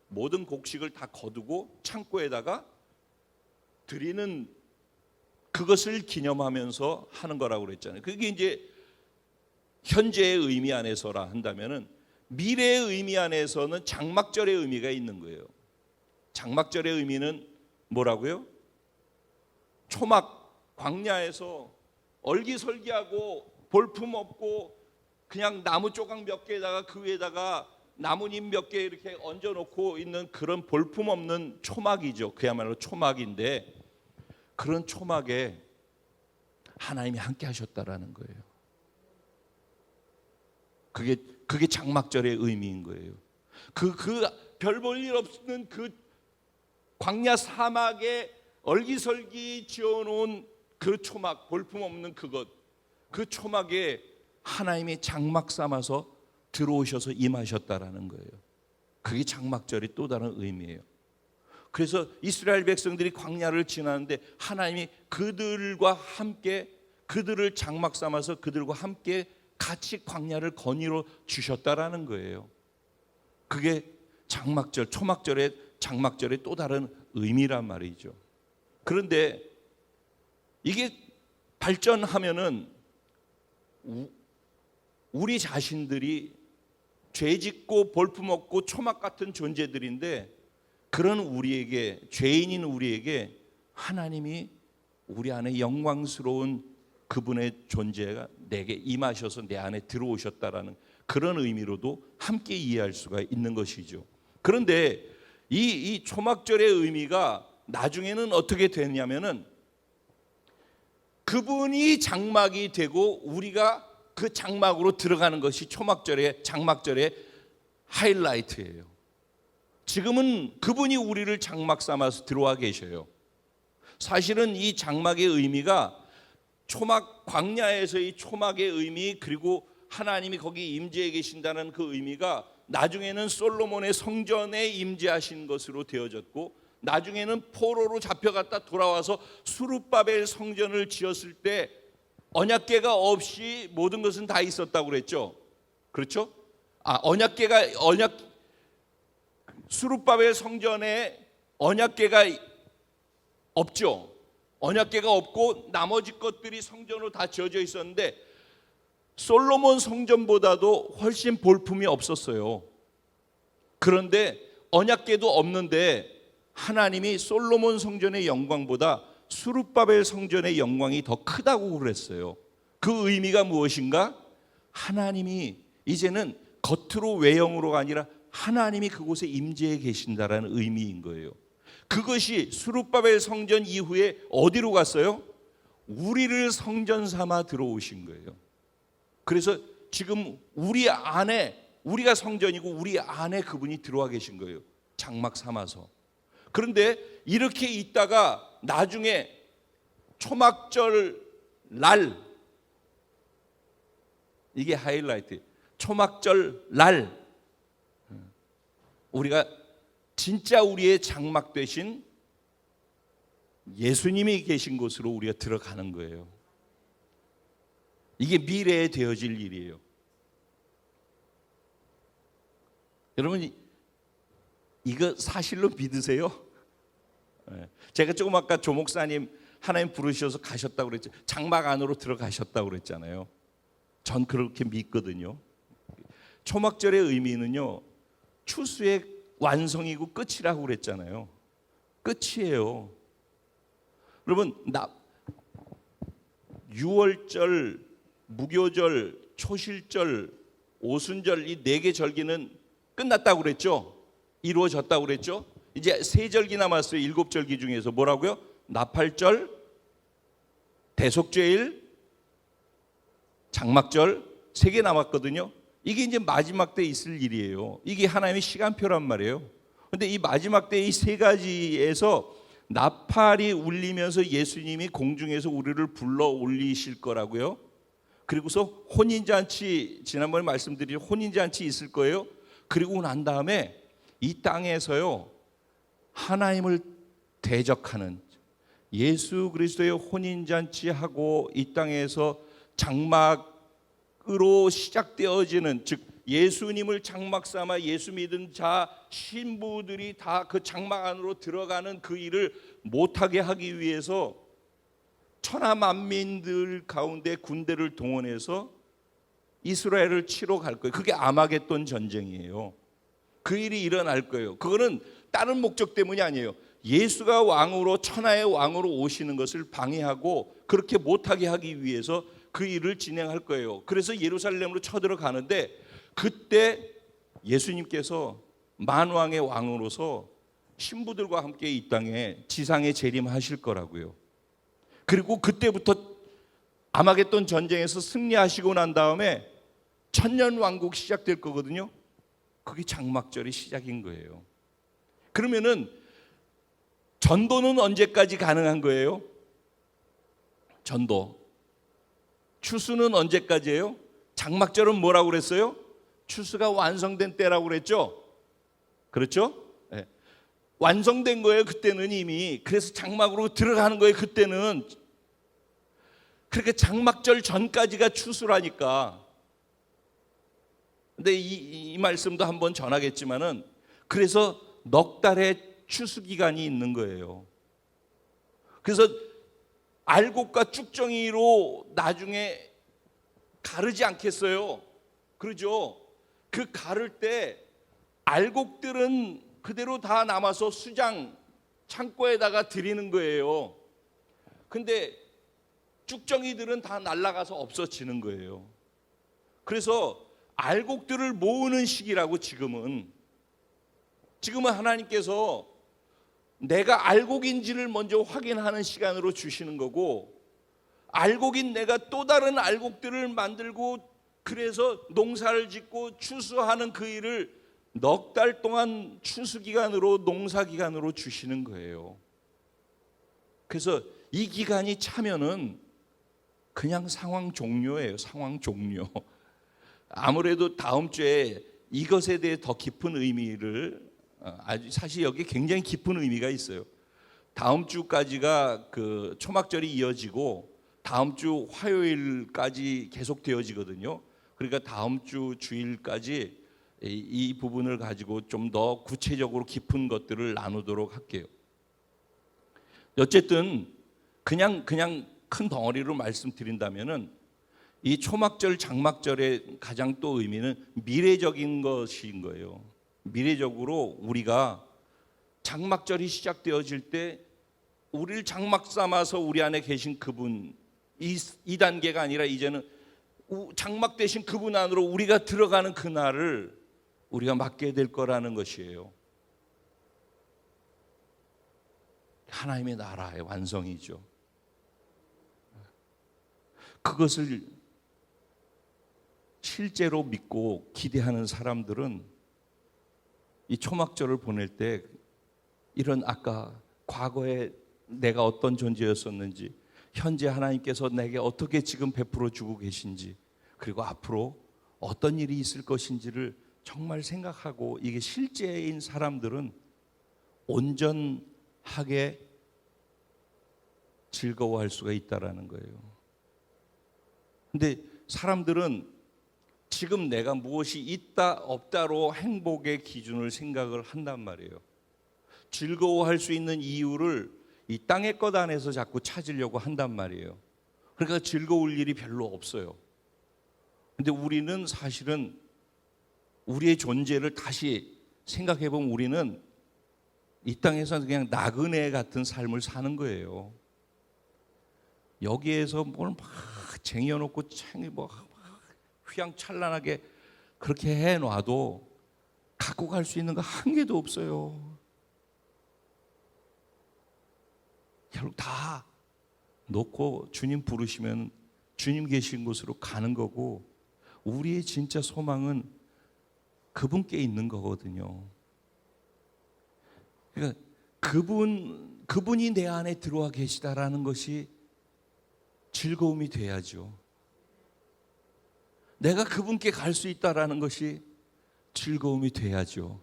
모든 곡식을 다 거두고 창고에다가 드리는, 그것을 기념하면서 하는 거라고 그랬잖아요. 그게 이제 현재의 의미 안에서라 한다면은, 미래의 의미 안에서는 장막절의 의미가 있는 거예요. 장막절의 의미는 뭐라고요? 초막, 광야에서 얼기설기하고 볼품 없고 그냥 나무 조각 몇 개에다가 그 위에다가 나뭇잎 몇 개 이렇게 얹어놓고 있는 그런 볼품 없는 초막이죠. 그야말로 초막인데, 그런 초막에 하나님이 함께 하셨다라는 거예요. 그게 장막절의 의미인 거예요. 그 별 볼 일 없는 그 광야 사막에 얼기설기 지어놓은 그 초막, 볼품 없는 그것, 그 초막에 하나님이 장막 삼아서 들어오셔서 임하셨다라는 거예요. 그게 장막절의 또 다른 의미예요. 그래서 이스라엘 백성들이 광야를 지나는데 하나님이 그들과 함께, 그들을 장막 삼아서 그들과 함께 같이 광야를 거닐어 주셨다라는 거예요. 그게 장막절, 초막절의 장막절의 또 다른 의미란 말이죠. 그런데 이게 발전하면은 우리 자신들이 죄짓고 볼품없고 초막 같은 존재들인데, 그런 우리에게, 죄인인 우리에게 하나님이 우리 안에 영광스러운 그분의 존재가 내게 임하셔서 내 안에 들어오셨다라는 그런 의미로도 함께 이해할 수가 있는 것이죠. 그런데 이 초막절의 의미가 나중에는 어떻게 되냐면은, 그분이 장막이 되고 우리가 그 장막으로 들어가는 것이 초막절의, 장막절의 하이라이트예요. 지금은 그분이 우리를 장막 삼아서 들어와 계셔요. 사실은 이 장막의 의미가 초막, 광야에서의 초막의 의미, 그리고 하나님이 거기 임재해 계신다는 그 의미가 나중에는 솔로몬의 성전에 임재하신 것으로 되어졌고, 나중에는 포로로 잡혀갔다 돌아와서 수룹바벨 성전을 지었을 때 언약궤가 없이 모든 것은 다 있었다고 그랬죠. 그렇죠? 수룹바벨 성전에 언약궤가 없죠. 언약궤가 없고 나머지 것들이 성전으로 다 지어져 있었는데 솔로몬 성전보다도 훨씬 볼품이 없었어요. 그런데 언약궤도 없는데 하나님이 솔로몬 성전의 영광보다 수룹바벨 성전의 영광이 더 크다고 그랬어요. 그 의미가 무엇인가? 하나님이 이제는 겉으로 외형으로가 아니라 하나님이 그곳에 임재해 계신다라는 의미인 거예요. 그것이 수룹바벨 성전 이후에 어디로 갔어요? 우리를 성전 삼아 들어오신 거예요. 그래서 지금 우리 안에, 우리가 성전이고 우리 안에 그분이 들어와 계신 거예요. 장막 삼아서. 그런데 이렇게 있다가 나중에 초막절 날, 이게 하이라이트, 초막절 날 우리가 진짜 우리의 장막 되신 예수님이 계신 곳으로 우리가 들어가는 거예요. 이게 미래에 되어질 일이에요. 여러분, 이거 사실로 믿으세요? 제가 조금 아까 조 목사님 하나님 부르셔서 가셨다고 그랬죠. 장막 안으로 들어가셨다고 그랬잖아요. 전 그렇게 믿거든요. 초막절의 의미는요, 추수의 완성이고 끝이라고 그랬잖아요. 끝이에요. 여러분, 6월절, 무교절, 초실절, 오순절, 이 4개 절기는 끝났다고 그랬죠. 이루어졌다고 그랬죠. 이제 3절기 남았어요. 7절기 중에서. 뭐라고요? 나팔절, 대속죄일, 장막절 3개 남았거든요. 이게 이제 마지막 때 있을 일이에요. 이게 하나님의 시간표란 말이에요. 그런데 이 마지막 때 이 3가지에서 나팔이 울리면서 예수님이 공중에서 우리를 불러 올리실 거라고요. 그리고서 혼인잔치, 지난번에 말씀드린 혼인잔치 있을 거예요. 그리고 난 다음에 이 땅에서요, 하나님을 대적하는, 예수 그리스도의 혼인잔치하고 이 땅에서 장막으로 시작되어지는, 즉 예수님을 장막 삼아 예수 믿은 자 신부들이 다 그 장막 안으로 들어가는 그 일을 못하게 하기 위해서 천하 만민들 가운데 군대를 동원해서 이스라엘을 치러 갈 거예요. 그게 아마겟돈 전쟁이에요. 그 일이 일어날 거예요. 그거는 다른 목적 때문이 아니에요. 예수가 왕으로, 천하의 왕으로 오시는 것을 방해하고 그렇게 못하게 하기 위해서 그 일을 진행할 거예요. 그래서 예루살렘으로 쳐들어가는데, 그때 예수님께서 만왕의 왕으로서 신부들과 함께 이 땅에 지상에 재림하실 거라고요. 그리고 그때부터 아마겟돈 전쟁에서 승리하시고 난 다음에 천년왕국 시작될 거거든요. 그게 장막절이 시작인 거예요. 그러면은 전도는 언제까지 가능한 거예요? 전도. 추수는 언제까지예요? 장막절은 뭐라고 그랬어요? 추수가 완성된 때라고 그랬죠? 그렇죠? 네. 완성된 거예요, 그때는 이미. 그래서 장막으로 들어가는 거예요, 그때는. 그렇게 장막절 전까지가 추수라니까. 근데 이 말씀도 한번 전하겠지만은, 그래서 넉 달의 추수 기간이 있는 거예요. 그래서 알곡과 쭉정이로 나중에 가르지 않겠어요? 그러죠? 그 가를 때 알곡들은 그대로 다 남아서 수장 창고에다가 드리는 거예요. 근데 쭉정이들은 다 날아가서 없어지는 거예요. 그래서 알곡들을 모으는 시기라고. 지금은 하나님께서 내가 알곡인지를 먼저 확인하는 시간으로 주시는 거고, 알곡인 내가 또 다른 알곡들을 만들고 그래서 농사를 짓고 추수하는 그 일을 넉 달 동안 추수기간으로, 농사기간으로 주시는 거예요. 그래서 이 기간이 차면은 그냥 상황 종료예요. 상황 종료. 아무래도 다음 주에 이것에 대해 더 깊은 의미를, 아주 사실 여기 굉장히 깊은 의미가 있어요. 다음 주까지가 그 초막절이 이어지고 다음 주 화요일까지 계속 되어지거든요. 그러니까 다음 주 주일까지 이 부분을 가지고 좀 더 구체적으로 깊은 것들을 나누도록 할게요. 어쨌든 그냥 큰 덩어리로 말씀드린다면은, 이 초막절, 장막절의 가장 또 의미는 미래적인 것인 거예요. 미래적으로 우리가 장막절이 시작되어질 때 우리를 장막 삼아서 우리 안에 계신 그분, 이 단계가 아니라 이제는 장막 되신 그분 안으로 우리가 들어가는 그날을 우리가 맞게 될 거라는 것이에요. 하나님의 나라의 완성이죠. 그것을 실제로 믿고 기대하는 사람들은 이 초막절을 보낼 때 이런 아까 과거에 내가 어떤 존재였었는지, 현재 하나님께서 내게 어떻게 지금 베풀어 주고 계신지, 그리고 앞으로 어떤 일이 있을 것인지를 정말 생각하고 이게 실제인 사람들은 온전하게 즐거워할 수가 있다라는 거예요. 근데 사람들은 지금 내가 무엇이 있다 없다로 행복의 기준을 생각을 한단 말이에요. 즐거워할 수 있는 이유를 이 땅의 것 안에서 자꾸 찾으려고 한단 말이에요. 그러니까 즐거울 일이 별로 없어요. 근데 우리는 사실은 우리의 존재를 다시 생각해 보면 우리는 이 땅에서 그냥 나그네 같은 삶을 사는 거예요. 여기에서 뭘 막 쟁여놓고 챙이 뭐 휘황찬란하게 그렇게 해놔도 갖고 갈 수 있는 거 한 개도 없어요. 결국 다 놓고 주님 부르시면 주님 계신 곳으로 가는 거고, 우리의 진짜 소망은 그분께 있는 거거든요. 그러니까 그분이 내 안에 들어와 계시다라는 것이 즐거움이 돼야죠. 내가 그분께 갈 수 있다라는 것이 즐거움이 돼야죠.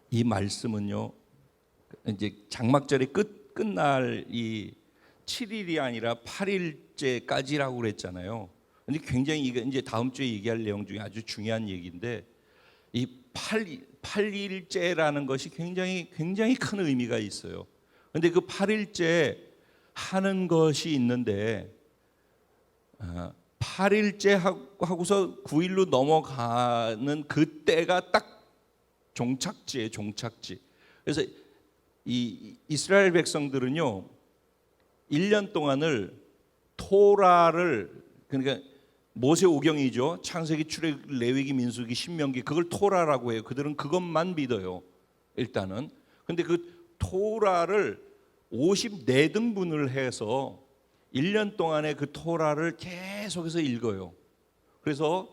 이 말씀은요, 이제 장막절의 끝날 이 7일이 아니라 8일째까지라고 그랬잖아요. 근데 굉장히 이게 이제 다음 주에 얘기할 내용 중에 아주 중요한 얘기인데, 이 8일째라는 것이 굉장히 큰 의미가 있어요. 근데 그 8일째 하는 것이 있는데, 8일째 하고서 9일로 넘어가는 그때가 딱 종착지예요, 종착지. 그래서 이 이스라엘 백성들은요, 1년 동안을 토라를, 그러니까 모세오경이죠. 창세기, 출애굽기, 레위기, 민수기, 신명기, 그걸 토라라고 해요. 그들은 그것만 믿어요, 일단은. 근데 그 토라를 54등분을 해서 1년 동안의 그 토라를 계속해서 읽어요. 그래서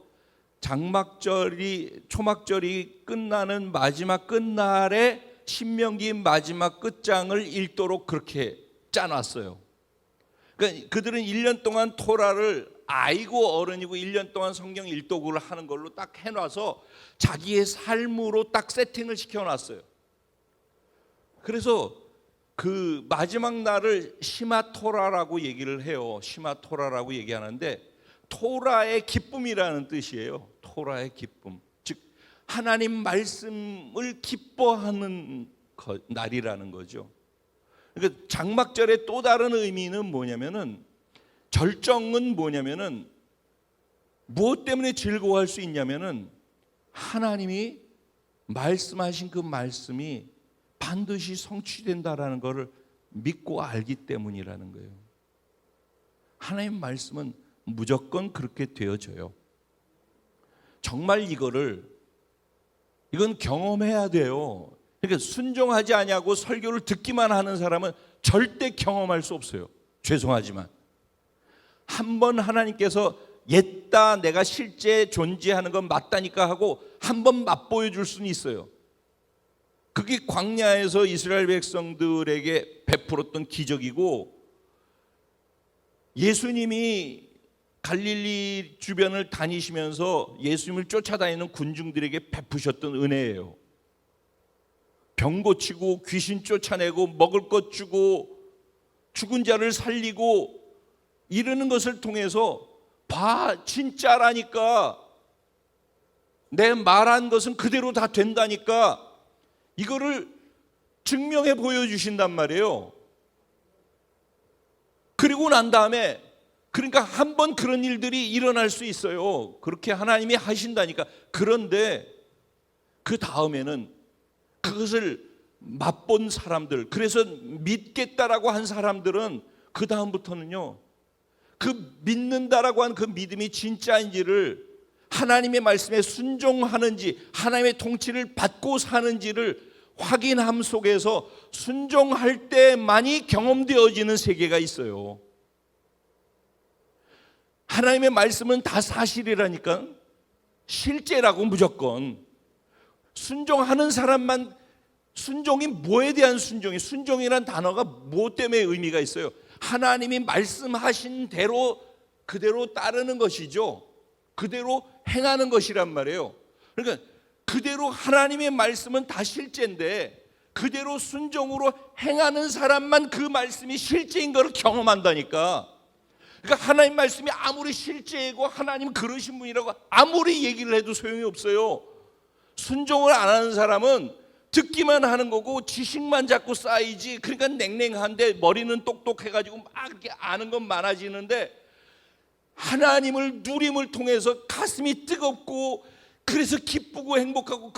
초막절이 끝나는 마지막 끝날에 신명기 마지막 끝장을 읽도록 그렇게 짜놨어요. 그러니까 그들은 1년 동안 토라를 아이고 어른이고 1년 동안 성경 일독을 하는 걸로 딱 해놔서 자기의 삶으로 딱 세팅을 시켜놨어요. 그래서 그 마지막 날을 시마토라라고 얘기를 해요. 시마토라라고 얘기하는데, 토라의 기쁨이라는 뜻이에요. 토라의 기쁨, 즉 하나님 말씀을 기뻐하는 날이라는 거죠. 그러니까 장막절의 또 다른 의미는 뭐냐면은, 절정은 뭐냐면은, 무엇 때문에 즐거워할 수 있냐면은 하나님이 말씀하신 그 말씀이 반드시 성취된다라는 것을 믿고 알기 때문이라는 거예요. 하나님 말씀은 무조건 그렇게 되어져요. 정말 이건 경험해야 돼요. 그러니까 순종하지 아니하고 설교를 듣기만 하는 사람은 절대 경험할 수 없어요. 죄송하지만 한번 하나님께서 옛다 내가 실제 존재하는 건 맞다니까 하고 한번 맛보여 줄 수는 있어요. 그게 광야에서 이스라엘 백성들에게 베풀었던 기적이고, 예수님이 갈릴리 주변을 다니시면서 예수님을 쫓아다니는 군중들에게 베푸셨던 은혜예요. 병 고치고 귀신 쫓아내고 먹을 것 주고 죽은 자를 살리고 이러는 것을 통해서 진짜라니까, 내 말한 것은 그대로 다 된다니까, 이거를 증명해 보여주신단 말이에요. 그리고 난 다음에, 그러니까 한 번 그런 일들이 일어날 수 있어요. 그렇게 하나님이 하신다니까. 그런데 그 다음에는 그것을 맛본 사람들, 그래서 믿겠다라고 한 사람들은 그 다음부터는요, 그 믿는다라고 한 그 믿음이 진짜인지를, 하나님의 말씀에 순종하는지 하나님의 통치를 받고 사는지를 확인함 속에서 순종할 때만이 경험되어지는 세계가 있어요. 하나님의 말씀은 다 사실이라니까, 실제라고. 무조건 순종하는 사람만. 순종이 뭐에 대한 순종이? 순종이란 단어가 뭐 때문에 의미가 있어요? 하나님이 말씀하신 대로 그대로 따르는 것이죠. 그대로 행하는 것이란 말이에요. 그러니까 그대로 하나님의 말씀은 다 실제인데 그대로 순종으로 행하는 사람만 그 말씀이 실제인 걸 경험한다니까. 그러니까 하나님 말씀이 아무리 실제이고 하나님 그러신 분이라고 아무리 얘기를 해도 소용이 없어요. 순종을 안 하는 사람은 듣기만 하는 거고 지식만 자꾸 쌓이지. 그러니까 냉랭한데 머리는 똑똑해가지고 막 이렇게 아는 건 많아지는데 하나님을 누림을 통해서 가슴이 뜨겁고 그래서 기쁘고 행복하고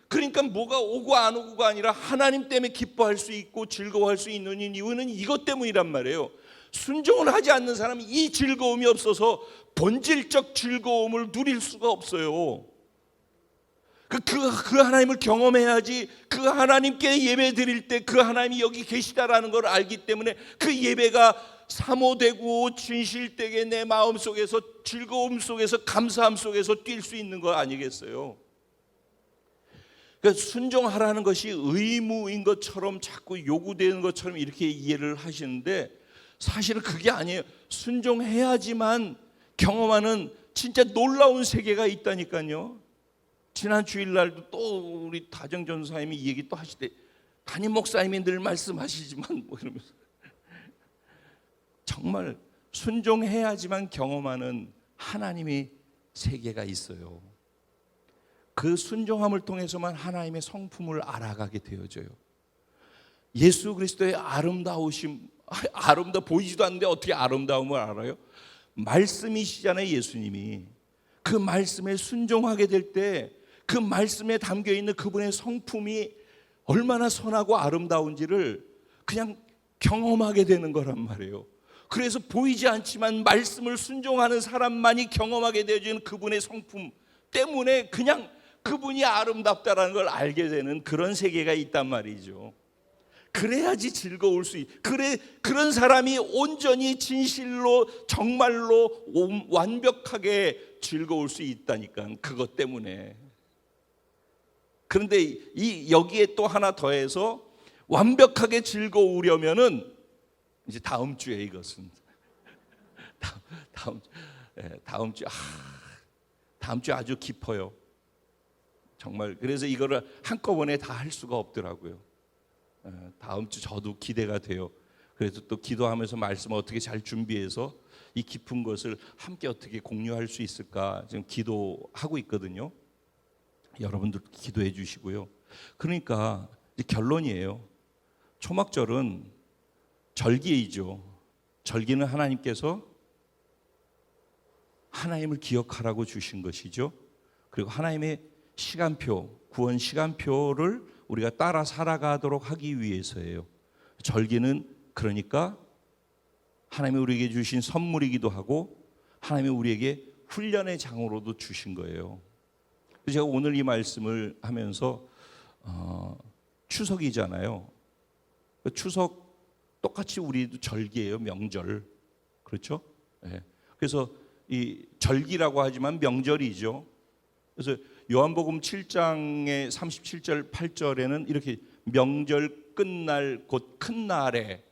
그러니까 뭐가 오고 안 오고가 아니라 하나님 때문에 기뻐할 수 있고 즐거워할 수 있는 이유는 이것 때문이란 말이에요. 순종을 하지 않는 사람은 이 즐거움이 없어서 본질적 즐거움을 누릴 수가 없어요. 그 하나님을 경험해야지. 그 하나님께 예배 드릴 때 그 하나님이 여기 계시다라는 걸 알기 때문에 그 예배가 사모되고 진실되게 내 마음 속에서 즐거움 속에서 감사함 속에서 뛸 수 있는 거 아니겠어요? 그러니까 순종하라는 것이 의무인 것처럼 자꾸 요구되는 것처럼 이렇게 이해를 하시는데 사실은 그게 아니에요. 순종해야지만 경험하는 진짜 놀라운 세계가 있다니까요. 지난 주일날도 또 우리 다정 전사님이 이 얘기 또 하시대. 담임 목사님이 늘 말씀하시지만 뭐 이러면서 정말 순종해야지만 경험하는 하나님의 세계가 있어요. 그 순종함을 통해서만 하나님의 성품을 알아가게 되어져요. 예수 그리스도의 아름다우심, 보이지도 않는데 어떻게 아름다움을 알아요? 말씀이시잖아요. 예수님이 그 말씀에 순종하게 될 때 그 말씀에 담겨있는 그분의 성품이 얼마나 선하고 아름다운지를 그냥 경험하게 되는 거란 말이에요. 그래서 보이지 않지만 말씀을 순종하는 사람만이 경험하게 되어지는 그분의 성품 때문에 그냥 그분이 아름답다라는 걸 알게 되는 그런 세계가 있단 말이죠. 그래야지 즐거울 수 그런 사람이 온전히 진실로 정말로 완벽하게 즐거울 수 있다니까. 그것 때문에. 그런데 여기에 또 하나 더해서 완벽하게 즐거우려면은 이제 다음 주에 이것은 다음 주 아주 깊어요. 정말. 그래서 이거를 한꺼번에 다 할 수가 없더라고요. 다음 주 저도 기대가 돼요. 그래서 또 기도하면서 말씀을 어떻게 잘 준비해서 이 깊은 것을 함께 어떻게 공유할 수 있을까 지금 기도하고 있거든요. 여러분들 기도해 주시고요. 그러니까 이제 결론이에요. 초막절은 절기이죠. 절기는 하나님께서 하나님을 기억하라고 주신 것이죠. 그리고 하나님의 시간표, 구원 시간표를 우리가 따라 살아가도록 하기 위해서예요. 절기는 그러니까 하나님이 우리에게 주신 선물이기도 하고 하나님이 우리에게 훈련의 장으로도 주신 거예요. 제가 오늘 이 말씀을 하면서 추석이잖아요. 추석 똑같이 우리도 절기예요. 명절. 그렇죠? 네. 그래서 이 절기라고 하지만 명절이죠. 그래서 요한복음 7장의 37절 8절에는 이렇게 명절 끝날 곧 큰 날에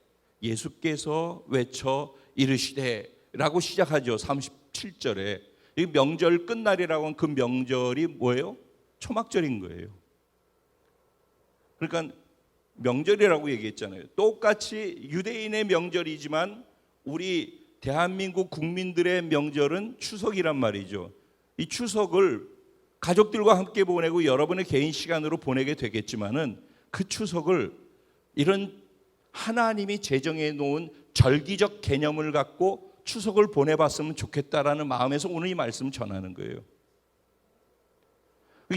예수께서 외쳐 이르시되라고 시작하죠. 37절에. 이 명절 끝날이라고 하는 그 명절이 뭐예요? 초막절인 거예요. 그러니까 명절이라고 얘기했잖아요. 똑같이 유대인의 명절이지만 우리 대한민국 국민들의 명절은 추석이란 말이죠. 이 추석을 가족들과 함께 보내고 여러분의 개인 시간으로 보내게 되겠지만은 그 추석을 이런 하나님이 제정해 놓은 절기적 개념을 갖고 추석을 보내봤으면 좋겠다라는 마음에서 오늘 이 말씀을 전하는 거예요.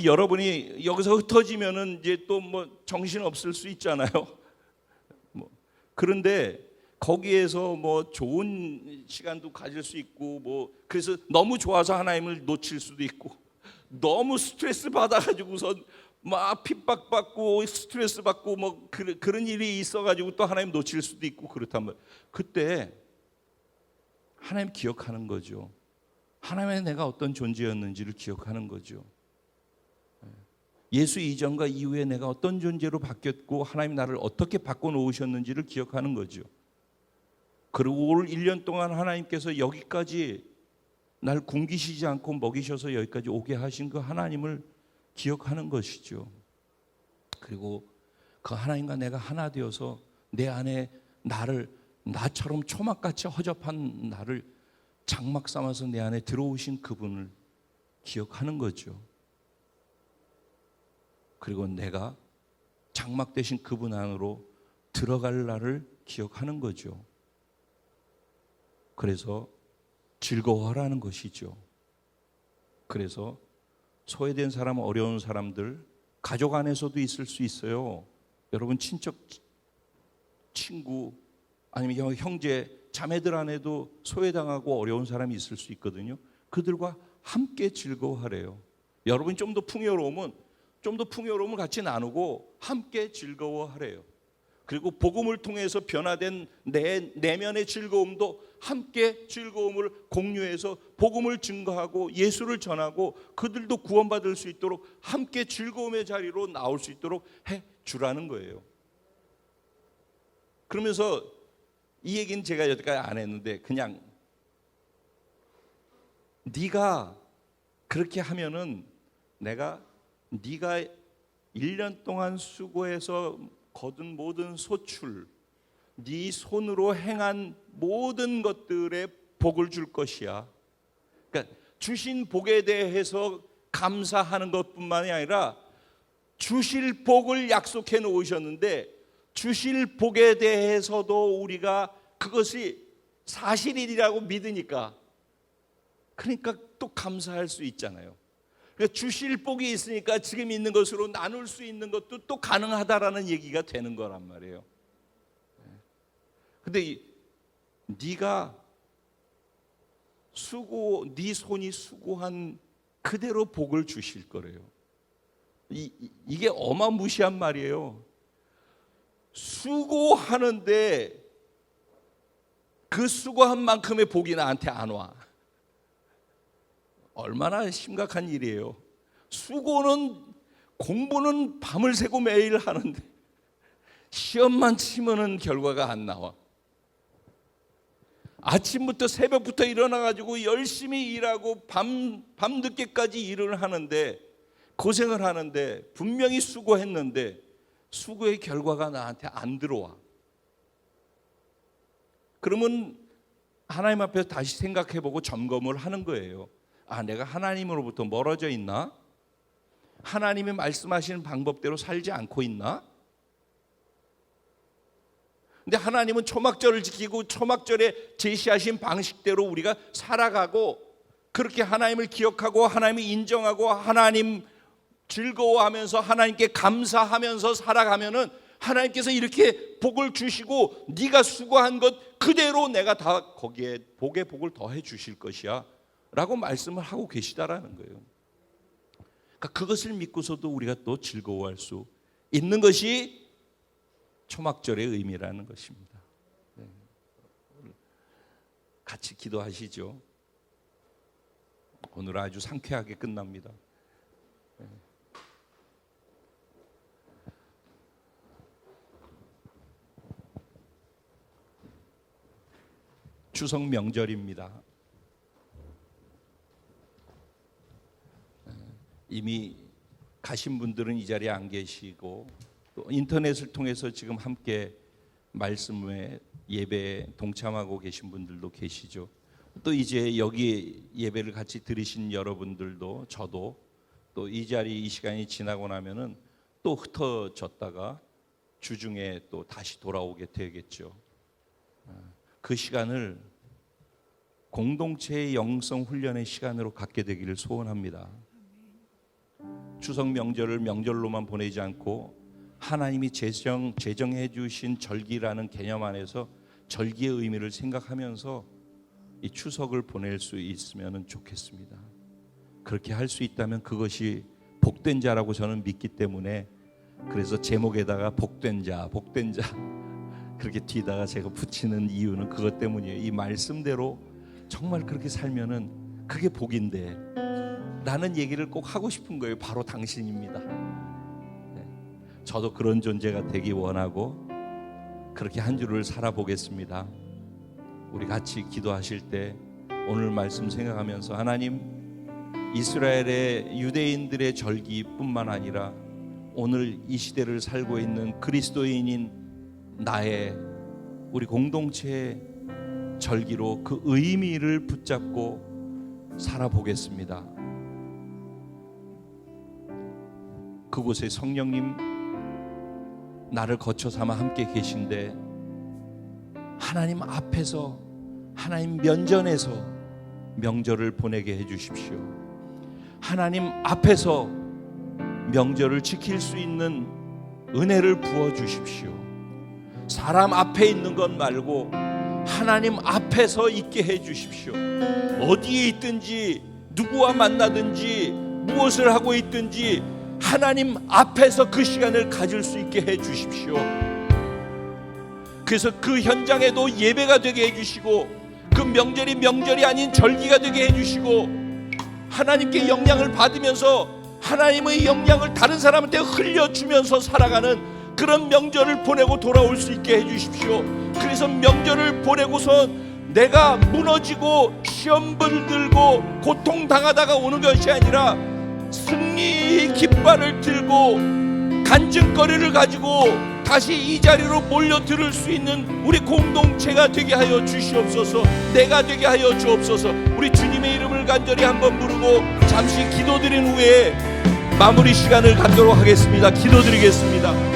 여러분이 여기서 흩어지면은 이제 또 뭐 정신 없을 수 있잖아요. 그런데 거기에서 뭐 좋은 시간도 가질 수 있고 뭐 그래서 너무 좋아서 하나님을 놓칠 수도 있고 너무 스트레스 받아가지고선 막 핍박받고 스트레스 받고 뭐 그런 일이 있어가지고 또 하나님 놓칠 수도 있고 그렇단 말이에요. 그때 하나님 기억하는 거죠. 하나님의 내가 어떤 존재였는지를 기억하는 거죠. 예수 이전과 이후에 내가 어떤 존재로 바뀌었고 하나님 나를 어떻게 바꿔놓으셨는지를 기억하는 거죠. 그리고 올 1년 동안 하나님께서 여기까지 날 굶기시지 않고 먹이셔서 여기까지 오게 하신 그 하나님을 기억하는 것이죠. 그리고 그 하나님과 내가 하나 되어서 내 안에 나처럼 초막같이 허접한 나를 장막 삼아서 내 안에 들어오신 그분을 기억하는 거죠. 그리고 내가 장막 되신 그분 안으로 들어갈 날을 기억하는 거죠. 그래서 즐거워하라는 것이죠. 그래서 소외된 사람, 어려운 사람들, 가족 안에서도 있을 수 있어요. 여러분 친척, 친구, 아니면 형제, 자매들 안에도 소외당하고 어려운 사람이 있을 수 있거든요. 그들과 함께 즐거워하래요. 여러분이 좀 더 풍요로우면 같이 나누고 함께 즐거워하래요. 그리고 복음을 통해서 변화된 내 내면의 즐거움도 함께 즐거움을 공유해서 복음을 증거하고 예수를 전하고 그들도 구원받을 수 있도록 함께 즐거움의 자리로 나올 수 있도록 해 주라는 거예요. 그러면서 이 얘기는 제가 여태까지 안 했는데 그냥 네가 그렇게 하면은 네가 1년 동안 수고해서 거둔 모든 소출, 네 손으로 행한 모든 것들에 복을 줄 것이야. 그러니까 주신 복에 대해서 감사하는 것뿐만이 아니라 주실 복을 약속해 놓으셨는데 주실 복에 대해서도 우리가 그것이 사실이라고 믿으니까 그러니까 또 감사할 수 있잖아요. 그러니까 주실 복이 있으니까 지금 있는 것으로 나눌 수 있는 것도 또 가능하다라는 얘기가 되는 거란 말이에요. 근데 네가 네 손이 수고한 그대로 복을 주실 거래요. 이게 어마무시한 말이에요. 수고하는데 그 수고한 만큼의 복이 나한테 안 와. 얼마나 심각한 일이에요. 공부는 밤을 새고 매일 하는데 시험만 치면은 결과가 안 나와. 아침부터 새벽부터 일어나가지고 열심히 일하고 밤늦게까지 일을 하는데 고생을 하는데 분명히 수고했는데 수고의 결과가 나한테 안 들어와. 그러면 하나님 앞에서 다시 생각해보고 점검을 하는 거예요. 내가 하나님으로부터 멀어져 있나? 하나님이 말씀하시는 방법대로 살지 않고 있나? 근데 하나님은 초막절을 지키고 초막절에 제시하신 방식대로 우리가 살아가고 그렇게 하나님을 기억하고 하나님을 인정하고 하나님 즐거워하면서 하나님께 감사하면서 살아가면은 하나님께서 이렇게 복을 주시고 네가 수고한 것 그대로 내가 다 거기에 복의 복을 더해 주실 것이야 라고 말씀을 하고 계시다라는 거예요. 그러니까 그것을 믿고서도 우리가 또 즐거워할 수 있는 것이 초막절의 의미라는 것입니다. 같이 기도하시죠. 오늘 아주 상쾌하게 끝납니다. 추석 명절입니다. 이미 가신 분들은 이 자리에 안 계시고 또 인터넷을 통해서 지금 함께 말씀에 예배에 동참하고 계신 분들도 계시죠. 또 이제 여기 예배를 같이 들으신 여러분들도 저도 또 이 자리 이 시간이 지나고 나면은 또 흩어졌다가 주중에 또 다시 돌아오게 되겠죠. 그 시간을 공동체의 영성 훈련의 시간으로 갖게 되기를 소원합니다. 추석 명절을 명절로만 보내지 않고 하나님이 제정해 주신 절기라는 개념 안에서 절기의 의미를 생각하면서 이 추석을 보낼 수 있으면 좋겠습니다. 그렇게 할 수 있다면 그것이 복된 자라고 저는 믿기 때문에, 그래서 제목에다가 복된 자 그렇게 뒤에다가 제가 붙이는 이유는 그것 때문이에요. 이 말씀대로 정말 그렇게 살면은 그게 복인데 라는 얘기를 꼭 하고 싶은 거예요. 바로 당신입니다. 저도 그런 존재가 되기 원하고 그렇게 한 주를 살아보겠습니다. 우리 같이 기도하실 때 오늘 말씀 생각하면서, 하나님, 이스라엘의 유대인들의 절기뿐만 아니라 오늘 이 시대를 살고 있는 그리스도인인 나의, 우리 공동체의 절기로 그 의미를 붙잡고 살아보겠습니다. 그곳에 성령님 나를 거쳐 삼아 함께 계신데, 하나님 앞에서, 하나님 면전에서 명절을 보내게 해주십시오. 하나님 앞에서 명절을 지킬 수 있는 은혜를 부어주십시오. 사람 앞에 있는 것 말고 하나님 앞에서 있게 해주십시오. 어디에 있든지, 누구와 만나든지, 무엇을 하고 있든지 하나님 앞에서 그 시간을 가질 수 있게 해주십시오. 그래서 그 현장에도 예배가 되게 해주시고, 그 명절이 명절이 아닌 절기가 되게 해주시고, 하나님께 영향을 받으면서 하나님의 영향을 다른 사람한테 흘려주면서 살아가는 그런 명절을 보내고 돌아올 수 있게 해주십시오. 그래서 명절을 보내고서 내가 무너지고 시험을 들고 고통당하다가 오는 것이 아니라 승리의 깃발을 들고 간증거리를 가지고 다시 이 자리로 몰려들을 수 있는 우리 공동체가 되게 하여 주시옵소서. 내가 되게 하여 주옵소서. 우리 주님의 이름을 간절히 한번 부르고 잠시 기도드린 후에 마무리 시간을 갖도록 하겠습니다. 기도드리겠습니다.